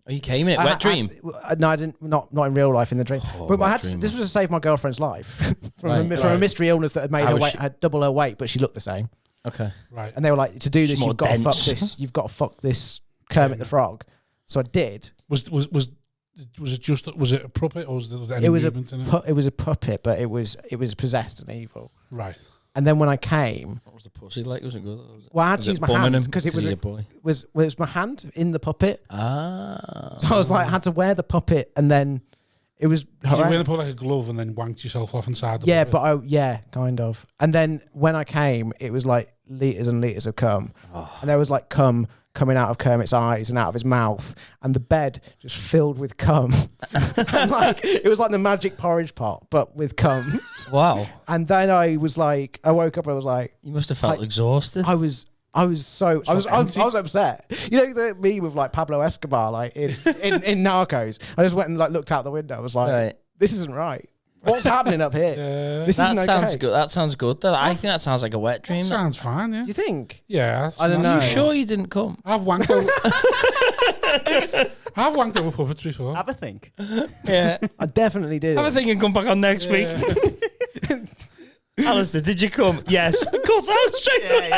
Oh, you came in it? Wet dream? No, I didn't. Not in real life, in the dream. But I had to, this was to save my girlfriend's life from a mystery illness that had made her weight, had double her weight, but she looked the same. Okay, right. And they were like, to do this, you've got to fuck this. You've got to fuck this Kermit the Frog. So I did. Was it a puppet or was there any movement in it? It was a puppet, but it was possessed and evil. Right. And then when I came, what was the pussy like? Was it good? Well, I had to use my hand because it was my hand in the puppet. Ah. So I was like, I had to wear the puppet, and then It was You went horrendous. and put like a glove and then wanked yourself off inside the Yeah, bucket. but kind of. And then when I came, it was like liters and liters of cum, and there was like cum coming out of Kermit's eyes and out of his mouth, and the bed just filled with cum. And like it was like the magic porridge pot, but with cum. Wow. And then I was like, I woke up and I was like, You must have felt exhausted. I was upset. You know the meme with like Pablo Escobar, like in Narcos. I just went and like looked out the window. I was like, Right. this isn't right. What's happening up here? This That isn't sounds okay. good. That sounds good. Though. I think that sounds like a wet dream. Sounds fine, yeah. You think? Yeah. I don't Are know. you sure you didn't come? I've wanked over... I've wanked over puppets before. Have a think. Yeah. I definitely did. Have a think and come back on next week. Alastair, did you come? Yes. Of course, I was straight away.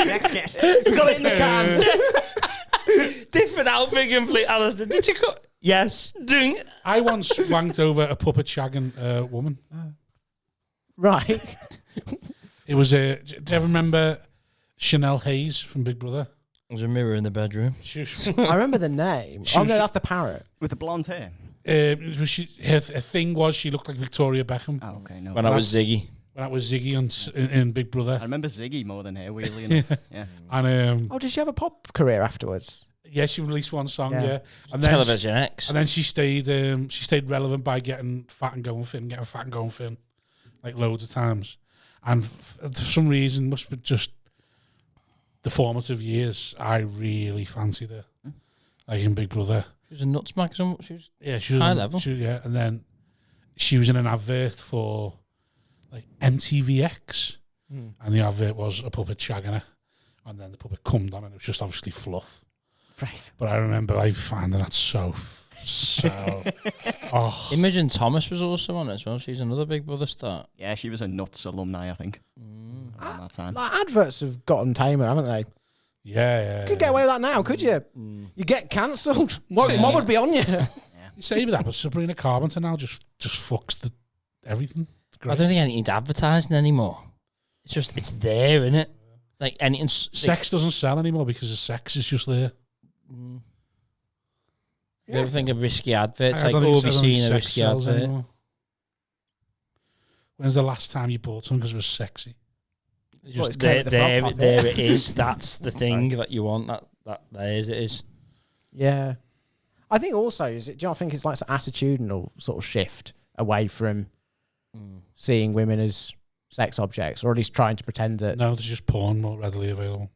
Next guest. We got it in the can. Different outfit complete. Alastair, did you come? Yes. Ding. I once wanked over a puppet shagging woman. Right. It was a... Do you ever remember Chanel Hayes from Big Brother? There's a mirror in the bedroom. She was, I remember the name. She Oh was- no, that's the parrot. With the blonde hair. her thing was she looked like Victoria Beckham. Oh, okay, no. When I was Ziggy. When that was Ziggy in Big Brother. I remember Ziggy more than her, weirdly enough. Yeah. And Oh, did she have a pop career afterwards? yeah, she released one song, Yeah. yeah. And then Television X. and then she stayed relevant by getting fat and going thin, like loads of times. And for some reason, must be just the formative years, I really fancied her. Like in Big Brother. She was a nutsmack. She was Yeah, she was high level. Yeah, and then she was in an advert for like MTVX, and the advert was a puppet shagging her, and then the puppet cummed on, and it was just obviously fluff. Right. But I remember I finding that so. Oh, Imogen Thomas was also on it as well. She's another Big Brother star. Yeah, she was a nuts alumni, I think. Around that time. Like adverts have gotten tamer, haven't they? yeah. You could get away with that now, could you? You get cancelled. What would be on you? You say that, but Sabrina Carpenter now just fucks everything. It's I great. don't think anything's advertising anymore. It's there, isn't it? Like anything. Sex doesn't sell anymore because the sex is just there. You ever think of risky adverts? I Like, don't oh, think- be I don't think seeing a sex risky sells advert. anymore. When's the last time you bought something because it was sexy? It's Well, just it's Kermit the Frog puppet. there it is. That's the thing that you want. That there is. It is. Yeah. I think also, do you not think it's like an attitudinal sort of shift away from seeing women as sex objects, or at least trying to pretend that? No, there's just porn more readily available.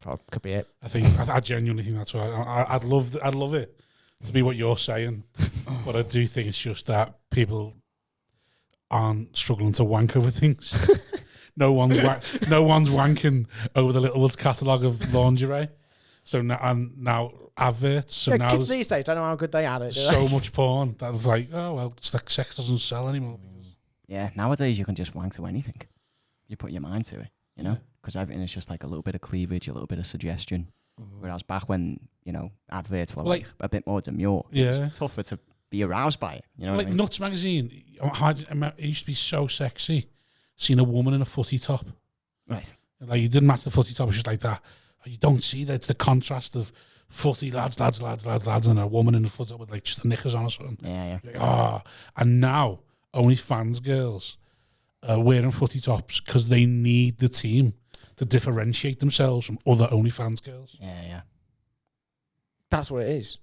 Probably could be it. I think I genuinely think that's what I'd love it to be what you're saying, but I do think it's just that people aren't struggling to wank over things. no one's wanking over the Littlewoods catalogue of lingerie. So now adverts. So Yeah, now kids there's these days don't know how good they at it. Do they? so much porn that it's like, oh well, it's like sex doesn't sell anymore. Yeah, nowadays you can just wank to anything. You put your mind to it, you know? Because everything is just like a little bit of cleavage, a little bit of suggestion. Whereas back when, adverts were like a bit more demure, it Yeah. was tougher to be aroused by it. You know Like what I mean? Nuts magazine, it used to be so sexy seeing a woman in a footy top. Right. Like you didn't match the footy top, it was just like that. You don't see that. It's the contrast of footy lads, and a woman in the footy top with like just the knickers on or something. Yeah. Like, and now only fans girls are wearing footy tops because they need the team to differentiate themselves from other OnlyFans girls. Yeah. That's what it is.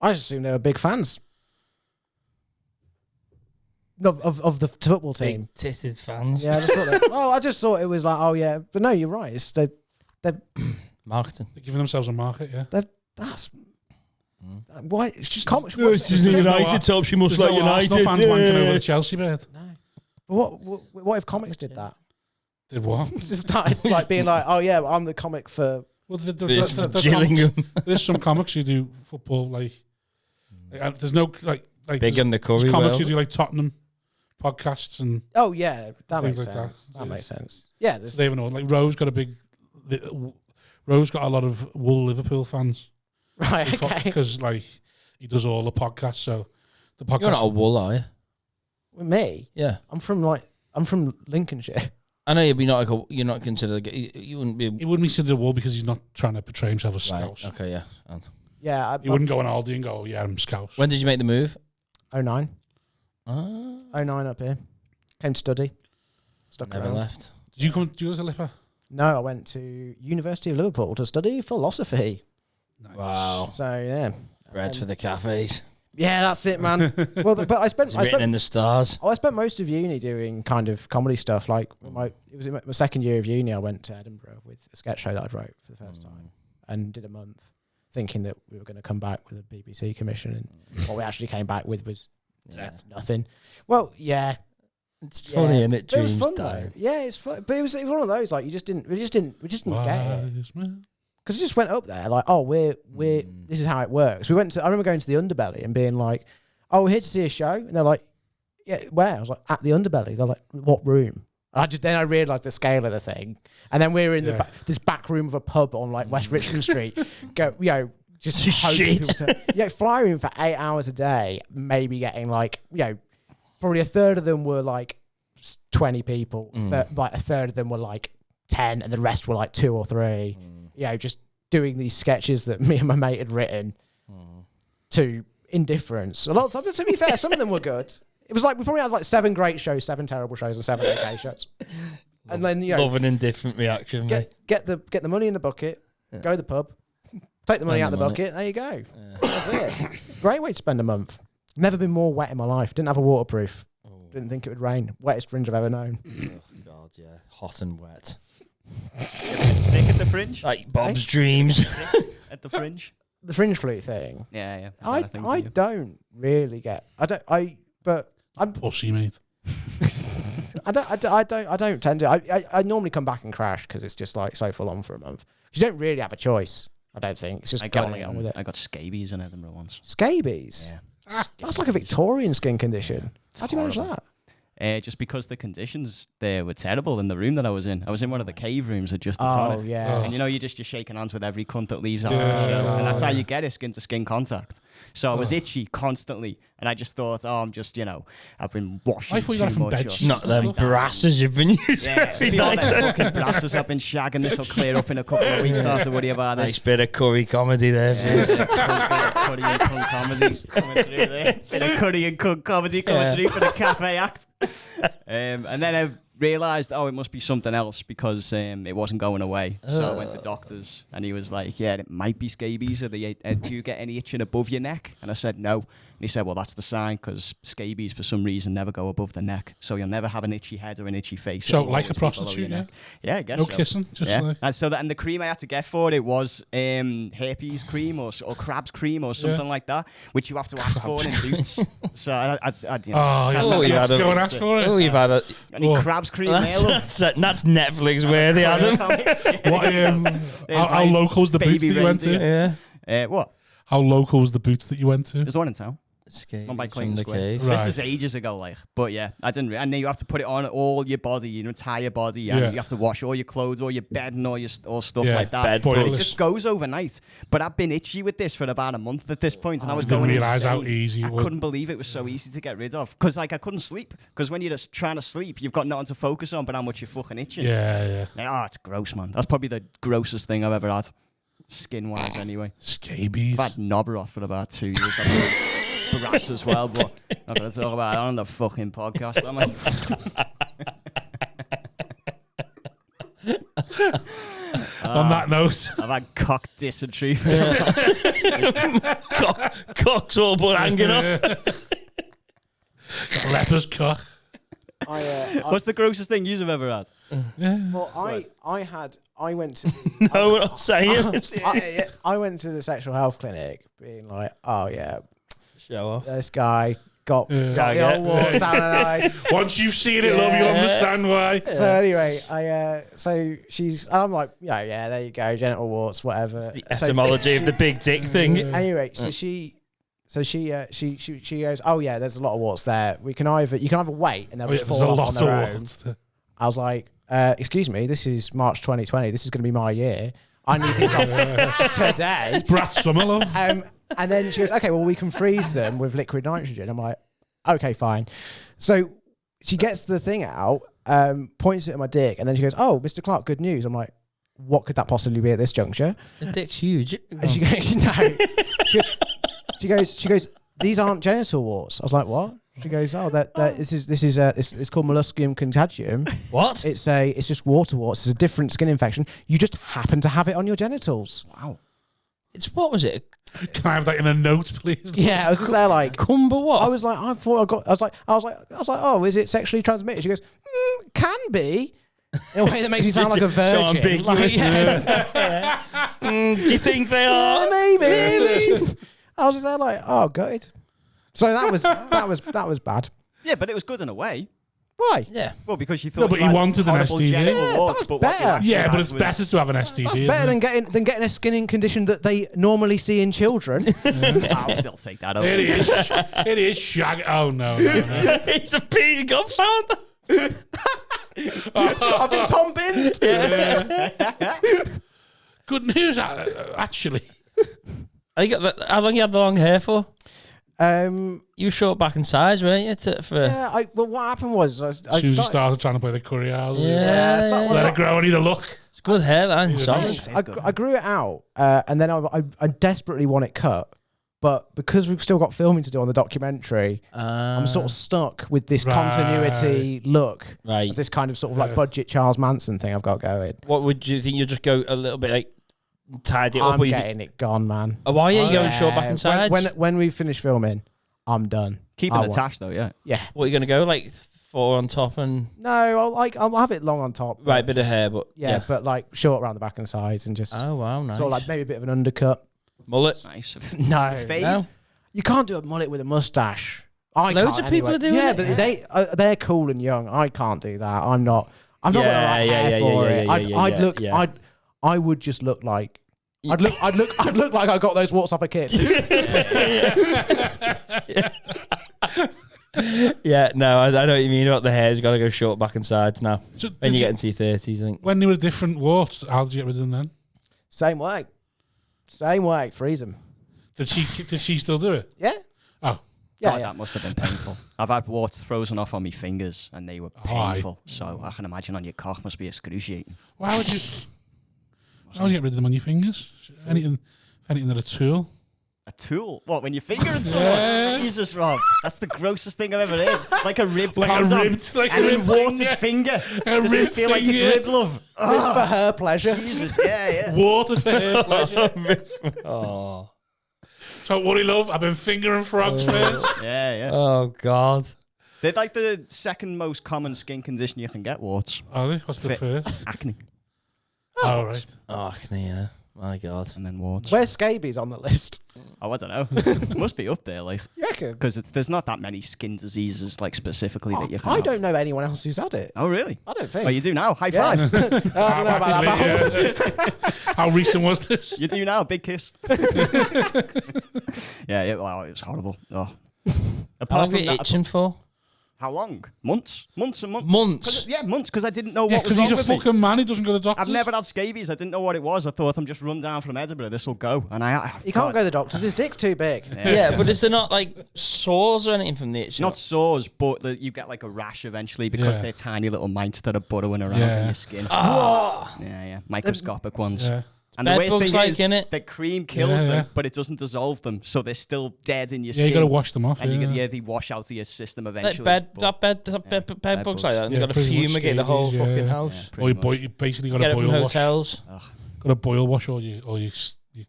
I just assumed they were big fans of the football team. Big titted fans. Yeah, I just thought it was like, oh yeah, but no, you're right. It's Marketing. They're giving themselves a market, yeah. that's why it's just comics. top. She must There's no Arsenal fans wanking over the Chelsea bed. What if comics did that? Did what? Just started like being like, oh yeah, I'm the comic for. Well, Gillingham. there's some comics who do football like there's no like Big in the curry there's comics world. who do like Tottenham podcasts and Oh yeah, that Things makes like sense. that. That makes sense. Yeah, there's, they even know like Rose got a lot of Wool Liverpool fans right. Okay. because like he does all the podcasts. So the podcast You're not a wool, are you? With me, Yeah. I'm from Lincolnshire. I know you're not considered. You wouldn't be. he wouldn't be considered a Wool because he's not trying to portray himself as Right. Scouse. Okay. Yeah. And Yeah. You wouldn't go on holiday and go, oh, yeah, I'm Scouse. When did you make the move? 09. Oh, 09 up here. Came to study. Stuck never around. left. Did you go to Lipper? No, I went to University of Liverpool to study philosophy. Nice. Wow. So yeah. Bread for the cafes. Yeah, that's it, man. Well, but I spent Written in the stars. I spent most of uni doing kind of comedy stuff. Like it was in my second year of uni. I went to Edinburgh with a sketch show that I'd wrote for the first time, and did a month, thinking that we were going to come back with a BBC commission, and what we actually came back with was nothing. Well, yeah, it's funny, isn't it? But it was fun though. Yeah, it's fun, but it was one of those like we just didn't get it. Because we just went up there like, oh, we're this is how it works. I remember going to the Underbelly and being like, oh, we're here to see a show, and they're like, yeah, where? I was like, at the Underbelly. They're like, what room? And then I realised the scale of the thing, and then we were in this back room of a pub on like West Richmond Street. Just shit. Flying for 8 hours a day, maybe getting like, probably a third of them were like 20 people, but like a third of them were like 10, and the rest were like 2 or 3. Just doing these sketches that me and my mate had written to indifference. A lot of times, to be fair, some of them were good. It was like we probably had like 7 great shows, 7 terrible shows, and 7 okay shows. And then love an indifferent reaction. Get the money in the bucket, go to the pub, take the money out of the bucket. There you go. That's it. Great way to spend a month. Never been more wet in my life. Didn't have a waterproof. Didn't think it would rain. Wettest fringe I've ever known. Oh God, yeah, hot and wet. Sick at the fringe? Like Bob's dreams. At the fringe? The fringe flute thing. Yeah. I don't really get. I'm pussy, mate. I don't tend to. I normally come back and crash because it's just like so full on for a month. You don't really have a choice. I don't think it's just get on with it. I got scabies in Edinburgh once. Scabies? Yeah. That's like a Victorian skin condition. How do you manage that? Just because the conditions there were terrible in the room that I was in. I was in one of the cave rooms at Just the Tonic. Oh, yeah. And you're shaking hands with every cunt that leaves after the show. And that's how you get it, skin to skin contact. So I was itchy constantly. And I just thought, I'm just, I've been washing too much. Not them brasses you've been using every night. Fucking brasses I've been shagging. This will clear up in a couple of weeks. Don't have to worry about this. Nice bit of curry comedy there. Curry and cunt comedy coming through there. Bit of curry and cunt comedy coming through for the cafe act. And then I realised, it must be something else because it wasn't going away. So I went to the doctors and he was like, yeah, it might be scabies. Do you get any itching above your neck? And I said, no. And he said, well, that's the sign because scabies for some reason never go above the neck. So you'll never have an itchy head or an itchy face. So like a prostitute, yeah? Yeah, I guess no so. Kissing, just like... And the cream I had to get for it was herpes cream or crab's cream or something like that, which you have to ask for in Boots. So you've had go and ask for it. Oh, you've had a... Any crab's cream that's Netflix worthy, Adam. How local was the Boots that you went to? Yeah. What? How local was the Boots that you went to? There's one in town. On by Clayton Square. This is ages ago, but yeah, I didn't. And then you have to put it on all your body, your entire body, and you have to wash all your clothes, all your bed, and all stuff like that. It just goes overnight. But I've been itchy with this for about a month at this point, and I was going insane. Realize how easy. I couldn't believe it was so easy to get rid of because I couldn't sleep. Because when you're just trying to sleep, you've got nothing to focus on, but how much you're fucking itching. Yeah. It's gross, man. That's probably the grossest thing I've ever had, skin-wise, anyway. Scabies. I've had knob rot for about 2 years. Brass as well, but not going to talk about it on the fucking podcast, am I? On that note, I've had cock dysentery. Cock's all but hanging up. Leper's cock. What's the grossest thing you've ever had? Well, I went to... No, we're not saying. I went to the sexual health clinic being like, oh yeah, show off. This guy got the old warts down the eye. Once you've seen it, love, you'll understand why. So anyway, I'm like, yeah, there you go, genital warts, whatever. It's the etymology of the big dick thing. Anyway, she goes, oh yeah, there's a lot of warts there. You can either wait and they'll just fall off on their own. I was like, excuse me, this is March 2020. This is going to be my year. I need these off today. Brat Summerlove. And then she goes, okay, well, we can freeze them with liquid nitrogen. I'm like, okay, fine. So she gets the thing out, points it at my dick, and then she goes, oh, Mr. Clark, good news. I'm like, what could that possibly be at this juncture? The dick's huge. And she goes, no. She goes, these aren't genital warts. I was like, what? She goes, this is it's called molluscum contagium. What? It's just water warts. It's a different skin infection. You just happen to have it on your genitals. Wow. It's what was it? Can I have that in a note, please? Yeah, I was just there like, Cumber what? I was like, I was like, oh, is it sexually transmitted? She goes, can be. In a way that makes me sound like a virgin. So ambiguous. Like, yeah. Do you think they are? Maybe. Really? I was just there like, oh, good. So that was bad. Yeah, but it was good in a way. Why? Yeah. Well, because you thought No, but you you had wanted an horrible STD. genital Yeah, warts, that's but what you better. actually Yeah, but had it's was- better to have an STD. That's isn't better it? than getting a skin condition that they normally see in children. I'll still take that over. It is. It is shag. Oh no. He's a Peter got found. I've been Tom Binned. Good news, actually. How long you had the long hair for? Yeah, You were short back in size, weren't you? well, what happened was Susie started trying to play the curry house. Yeah, Let it grow. I need a look. It's good hair, man. Solid. I grew it out, and then I desperately want it cut. But because we've still got filming to do on the documentary, I'm sort of stuck with this continuity look. Right. Of this kind of sort of like budget Charles Manson thing I've got going. What would you think? You'll just go a little bit like tidy it up? I'm or you getting it gone, man. Oh, why are you going short back and sides? When we finish filming, I'm done. Keep it attached, though, yeah. Yeah. What are you going to go like 4 on top and No, I'll have it long on top. right bit of hair, but Yeah, but like short around the back and sides and just Oh wow, nice. sort of like maybe a bit of an undercut. Mullet. Nice. No, Fade? No. You can't do a mullet with a mustache. Loads can't of people anyway. are doing yeah, it. but they're cool and young. I can't do that. I'm not got the right hair for it. I would just look like I'd look like I got those warts off a kid. Yeah, no, I know what you mean about the hair's got to go short back and sides now. So When did you get into your 30s, I think. when they were different warts, how did you get rid of them then? Same way, freeze them. Did she still do it? Yeah, Oh, yeah, God, yeah. that must have been painful. I've had warts frozen off on my fingers, and they were Aye. painful. So I can imagine on your cock must be excruciating. well, how would you get rid of them on your fingers? Anything they're a tool. A tool? What, when you're fingering someone? Jesus, Rob. That's the grossest thing I've ever heard. Like a ribbed condom. And then warted finger. Does it feel like it's rib love? Rib for her pleasure. Jesus, yeah. Water for her pleasure. Oh. So, what do you love? I've been fingering frogs first. Yeah. Oh God. They're like the second most common skin condition you can get, warts. Are they? What's the Fit. first? Acne. Oh, right. Oh, yeah. My God. And then warts. Where's scabies on the list? Oh, I don't know. Must be up there, like. You reckon? Because there's not that many skin diseases, like, specifically that you can I have. don't know anyone else who's had it. Oh, really? I don't think. Oh, you do now? High Yeah. five. I don't know about that. Actually, how recent was this? You do now? Big kiss. Yeah, well, it was horrible. Oh. How Apart long from have you that, itching for? how long? Months and months. Months? Yeah, months, because I didn't know Yeah, what was because wrong he's a with me. fucking man. He doesn't go to the doctor. I've never had scabies. I didn't know what it was. I thought I'm just run down from Edinburgh. This will go. And You can't go to the doctors. His dick's too big. Yeah, but is there not like sores or anything from the itch? Not sores, but you get like a rash eventually because Yeah. they're tiny little mites that are burrowing around Yeah. in your skin. Yeah. Microscopic ones. Yeah. And the Bed worst bugs thing like is innit? the cream kills Yeah, them, yeah. but it doesn't dissolve them, so they're still dead in your Yeah, skin. you got to wash them off. And Yeah. they wash out of your system Like eventually. bed but- bugs bugs. like that. And Yeah, you got to pretty much fumigate the whole scabies, fucking yeah. house. Yeah, Or pretty much. you basically got Get to it from boil wash. hotels. Got to boil wash all your what's it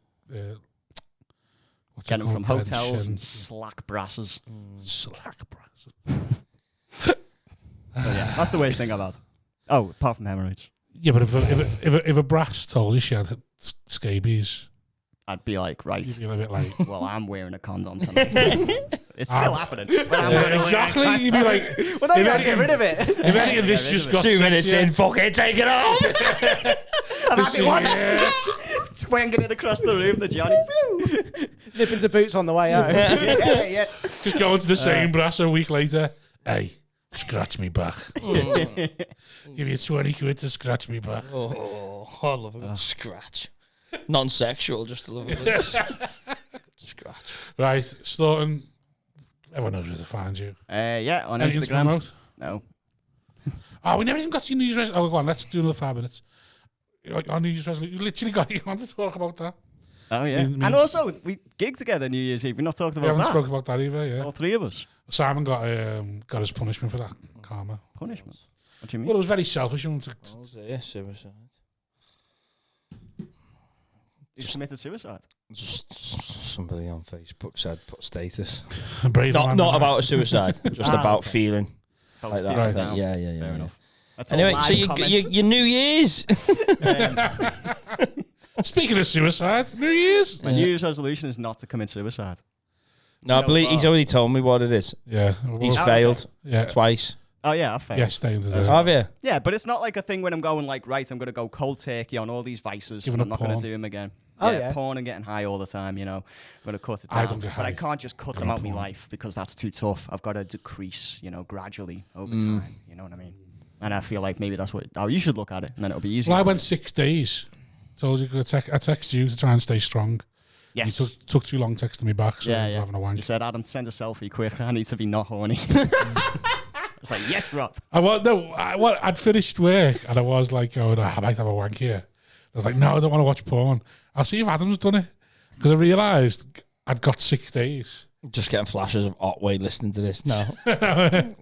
Get them called? from Beds, hotels shins. and slack brasses. Slack brass. So yeah, that's the worst thing I've had. Oh, apart from hemorrhoids. Yeah, but if a brass told you she had scabies, I'd be like, right, you'd be a bit like, well, I'm wearing a condom tonight. It's still happening. But I'm wearing a exactly. You'd be like, Well, no, you If got to get rid of it. if any of this just got 2 minutes sexier, in, fucking take it home. this is- yeah. swinging it across the room, the Johnny. Nip into boots on the way out. yeah. Just going to the same brass a week later. Hey, scratch me back. Give you 20 quid to scratch me back. Oh, I love a good scratch. Non-sexual, just a little bit. Scratch. Right, Staunton. Everyone knows where to find you. Yeah, on Anything to Instagram. promote? No. Oh, we never even got to your news. Oh, go on. Let's do another 5 minutes. Our New Year's resolution. You literally got you want to talk about that. Oh yeah. Me- And also, we gigged together New Year's Eve. We've not talked We about haven't that. spoken about that either, yeah. All three of us. Simon got his punishment for that, karma. Punishment. What do you mean? Well, it was very selfish. Suicide. You committed suicide. Just somebody on Facebook said put status. Brave man. Not about a suicide, just about okay. feeling like that. Right. Then, yeah. Fair enough. That's all Anyway, live so comments. your New Year's. Speaking of suicide, New Year's. My New Year's resolution is not to commit suicide. No, I believe he's already told me what it is. Yeah. He's well, failed yeah. twice. Oh yeah, I failed. Yes, staying to the Have you? Yeah, but it's not like a thing when I'm going like, right, I'm going to go cold turkey on all these vices. Giving And I'm up not going porn. to do them again. Oh, yeah. Porn and getting high all the time, you know. I'm going to cut it down. I don't get But I high. can't just cut Giving them up out of my porn. life because that's too tough. I've got to decrease, you know, gradually over time. You know what I mean? And I feel like maybe that's what... Oh, you should look at it and then it'll be easier. Well, I went 6 days. Told you, I texted you to try and stay strong. Yes. You took too long texting me back, so I was having a wank. You said, Adam, send a selfie quick. I need to be not horny. It's like, yes, Rob. I'd finished work and I was like, oh, I might have a wank here. I was like, no, I don't want to watch porn. I'll see if Adam's done it. Because I realised I'd got 6 days. Just getting flashes of Otway listening to this. No, I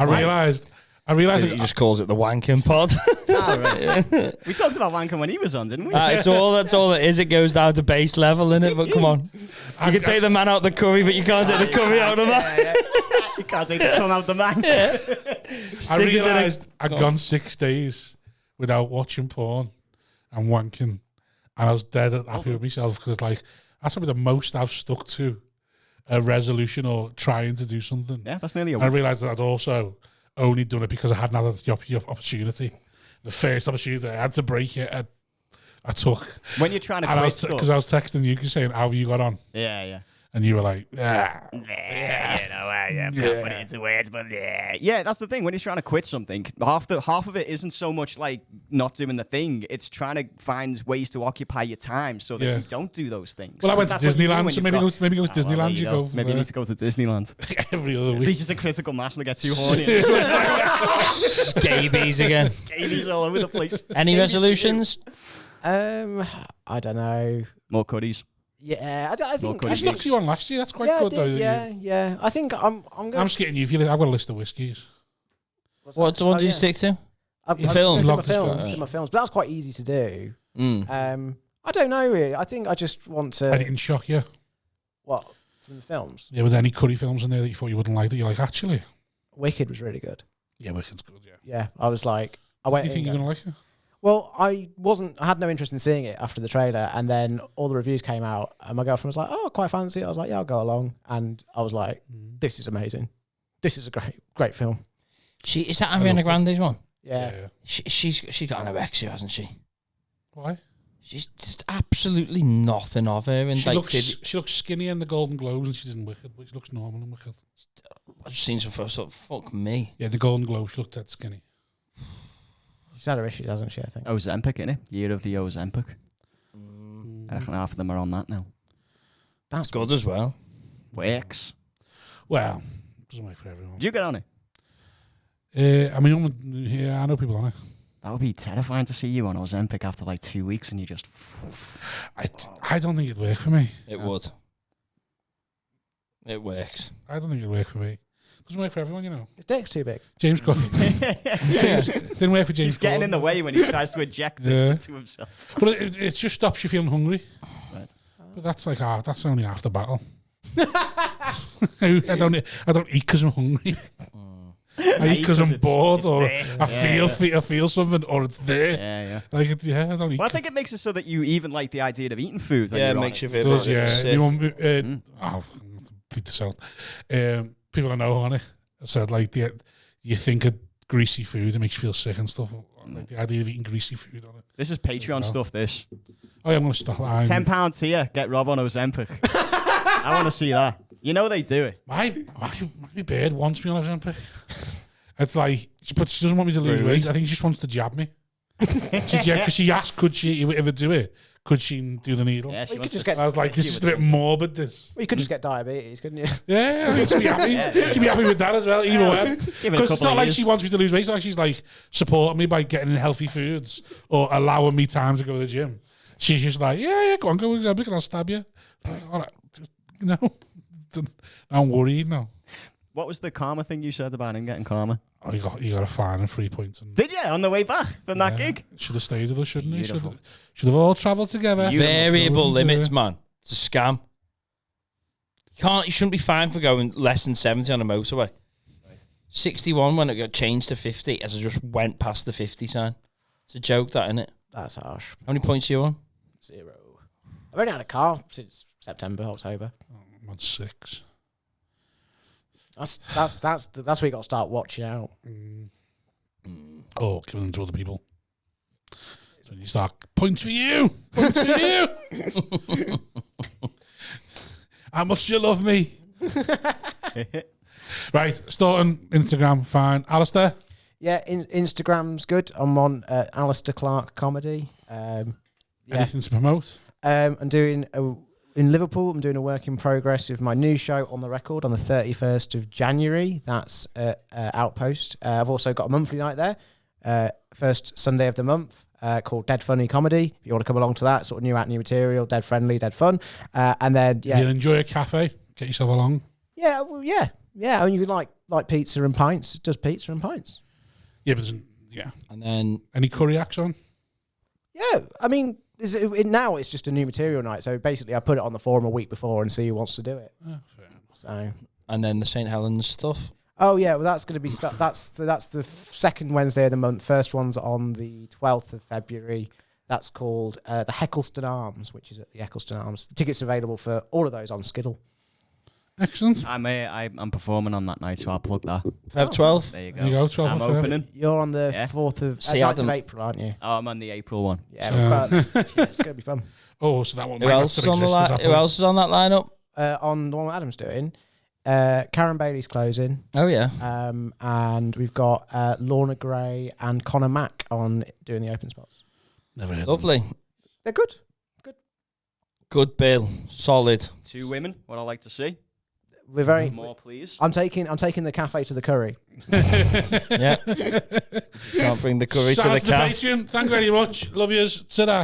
realised he just calls it the wanking pod. Oh, right. We talked about wanking when he was on, didn't we? That's all it is. It goes down to base level, innit? But come on. You can take the man out the curry, but you can't take the curry out of the man. You can't take the come out the man. I realised I'd gone 6 days without watching porn and wanking. And I was dead happy with myself because like that's probably the most I've stuck to a resolution or trying to do something. Yeah, that's nearly a I week. realised that I'd also only done it because I hadn't had the opportunity. The first opportunity I had to break it, I took. When you're trying to And quit because I was texting you saying, how have you got on? Yeah. And you were like, Yeah, put it into words, but yeah. Yeah, that's the thing. When you're trying to quit something, half of it isn't so much like not doing the thing. It's trying to find ways to occupy your time so that you don't do those things. Well, I went to That's what you do Disneyland, when so you've maybe got- go to Disneyland. there You go. Maybe you need to go to Disneyland. every other Be week. just a critical mass and get too horny. Scabies again. Scabies all over the place. Any resolutions? I don't know. More cuddies. Yeah, I think. More I stuck to you on last year. That's quite yeah, I good, did, though. Isn't it? yeah. I think I'm going. I'm skipping you. If you, I've got a list of whiskies. What one did you stick to? Your film? My Logged as films, well. my films, but that's quite easy to do. Mm. I don't know really. I think I just want to. Anything shock you? What from the films? Yeah, with any curry films in there that you thought you wouldn't like, that you're like, actually, Wicked was really good. yeah, Wicked's good. Yeah. Yeah, I was like, I went. You think in you're going- gonna like it? Well, I had no interest in seeing it after the trailer, and then all the reviews came out, and my girlfriend was like, "Oh, quite fancy it." I was like, "Yeah, I'll go along," and I was like, "This is amazing. This is a great film." Is that Ariana Grande's one? Yeah. She's got anorexia, hasn't she? Why? She's just absolutely nothing of her. And She like, looks skinny in the Golden Globes, and she's in Wicked, but she looks normal in Wicked. I've seen some first. Fuck me. Yeah, the Golden Globes, she looked dead skinny. She's had her issues, hasn't she? I think. Ozempic, innit? Year of the Ozempic. I reckon half of them are on that now. That's good as well. Works. Well, doesn't work for everyone. Did you get on it? I mean, yeah, I know people on it. That would be terrifying to see you on Ozempic after like 2 weeks and you just... I don't think it'd work for me. It would. It works. I don't think it'd work for me. Doesn't work for everyone, you know. His dick's too big. James Corden. Didn't work for James He's getting Corden. in the way when he tries to eject Yeah. it to himself. But it just stops you feeling hungry. Right. But that's like that's only half the battle. I don't eat because I'm hungry. I eat because I'm bored, or I feel something, or it's there. Yeah. Like I don't eat. Well, I think it makes it so that you even like the idea of eating food. When Yeah, it you're on makes you It feel does, better. yeah. You want, beat this out. People I know on it have said like you think of greasy food, it makes you feel sick and stuff. Like the idea of eating greasy food on it. This is Patreon stuff, this. Oh yeah, I'm gonna stop. £10 tier, get Rob on Ozempic. I want to see that. You know they do it. My bird wants me on Ozempic. It's like, but she doesn't want me to lose weight. I think she just wants to jab me. Because she asked, could she ever do it? could she do the needle? Yeah, she Well, you wants could just to get- I was like, this is a bit morbid, this. Well, you could just get diabetes, couldn't you? Yeah, I think she'd be happy. She'd be happy with that as well, either way. Give it a Because it's couple not of like years. she wants me to lose weight. It's like she's like supporting me by getting in healthy foods or allowing me time to go to the gym. She's just like, yeah, go on, go to the gym, I'll stab you. Like, all right, just, no, I'm worried now. What was the karma thing you said about him getting karma? Oh, you got a fine and 3 points. And, Did you on the way back from that gig? Should have stayed with us, shouldn't he? Beautiful. Should have all travelled together. Variable So, limits, man. It's a scam. You shouldn't be fined for going less than 70 on a motorway. 61 when it got changed to 50 as I just went past the 50 sign. It's a joke, that, isn't it? That's harsh. How many points are you on? 0. I've only had a car since September, October. I'm on 6. That's where you got to start watching out. Oh, giving them to other people. So you start, points for you! Points for you! How much do you love me? Right, Staunton, Instagram, fine. Alastair? Yeah, Instagram's good. I'm on Alastair Clark Comedy. Yeah. Anything to promote? I'm doing in Liverpool. I'm doing a work in progress with my new show On the Record on the 31st of January. That's Outpost. I've also got a monthly night there, first Sunday of the month, called Dead Funny Comedy. If you want to come along to that, sort of new material, dead friendly, dead fun. And then If you enjoy a cafe, get yourself along. yeah. I mean, if you like pizza and pints, it does pizza and pints. Yeah, but yeah. And then Any curry acts on? Yeah, I mean, now it's just a new material night. So basically, I put it on the forum a week before and see who wants to do it. Oh, fair enough. So. and then the St. Helens stuff. Oh yeah, well that's going to be that's the second Wednesday of the month. First one's on the 12th of February. That's called the Heckleston Arms, which is at the Heckleston Arms. The tickets available for all of those on Skiddle. Excellent. I'm performing on that night, so I'll plug that. Feb 12th. There you go. There you go, 12th I'm of Feb. opening. You're on the Yeah. 4th of See, 9th Adam- of April, aren't you? Oh, I'm on the April one. Yeah, So- but, yeah, it's going to be fun. Oh, so that one Who might else not is on the exist at that Who point. else is on that lineup? On the one Adam's doing, Karen Bailey's closing, Oh yeah. and we've got Lorna Gray and Connor Mack on doing the open spots. Never heard of Lovely. They're good. Good bill. Solid. 2 women. What I like to see. We're very. More, please. I'm taking the cafe to the curry. Yeah. Can't bring the curry Shout to out the to the calf. Patreon. Thank you very much. Love yous. Ta-da.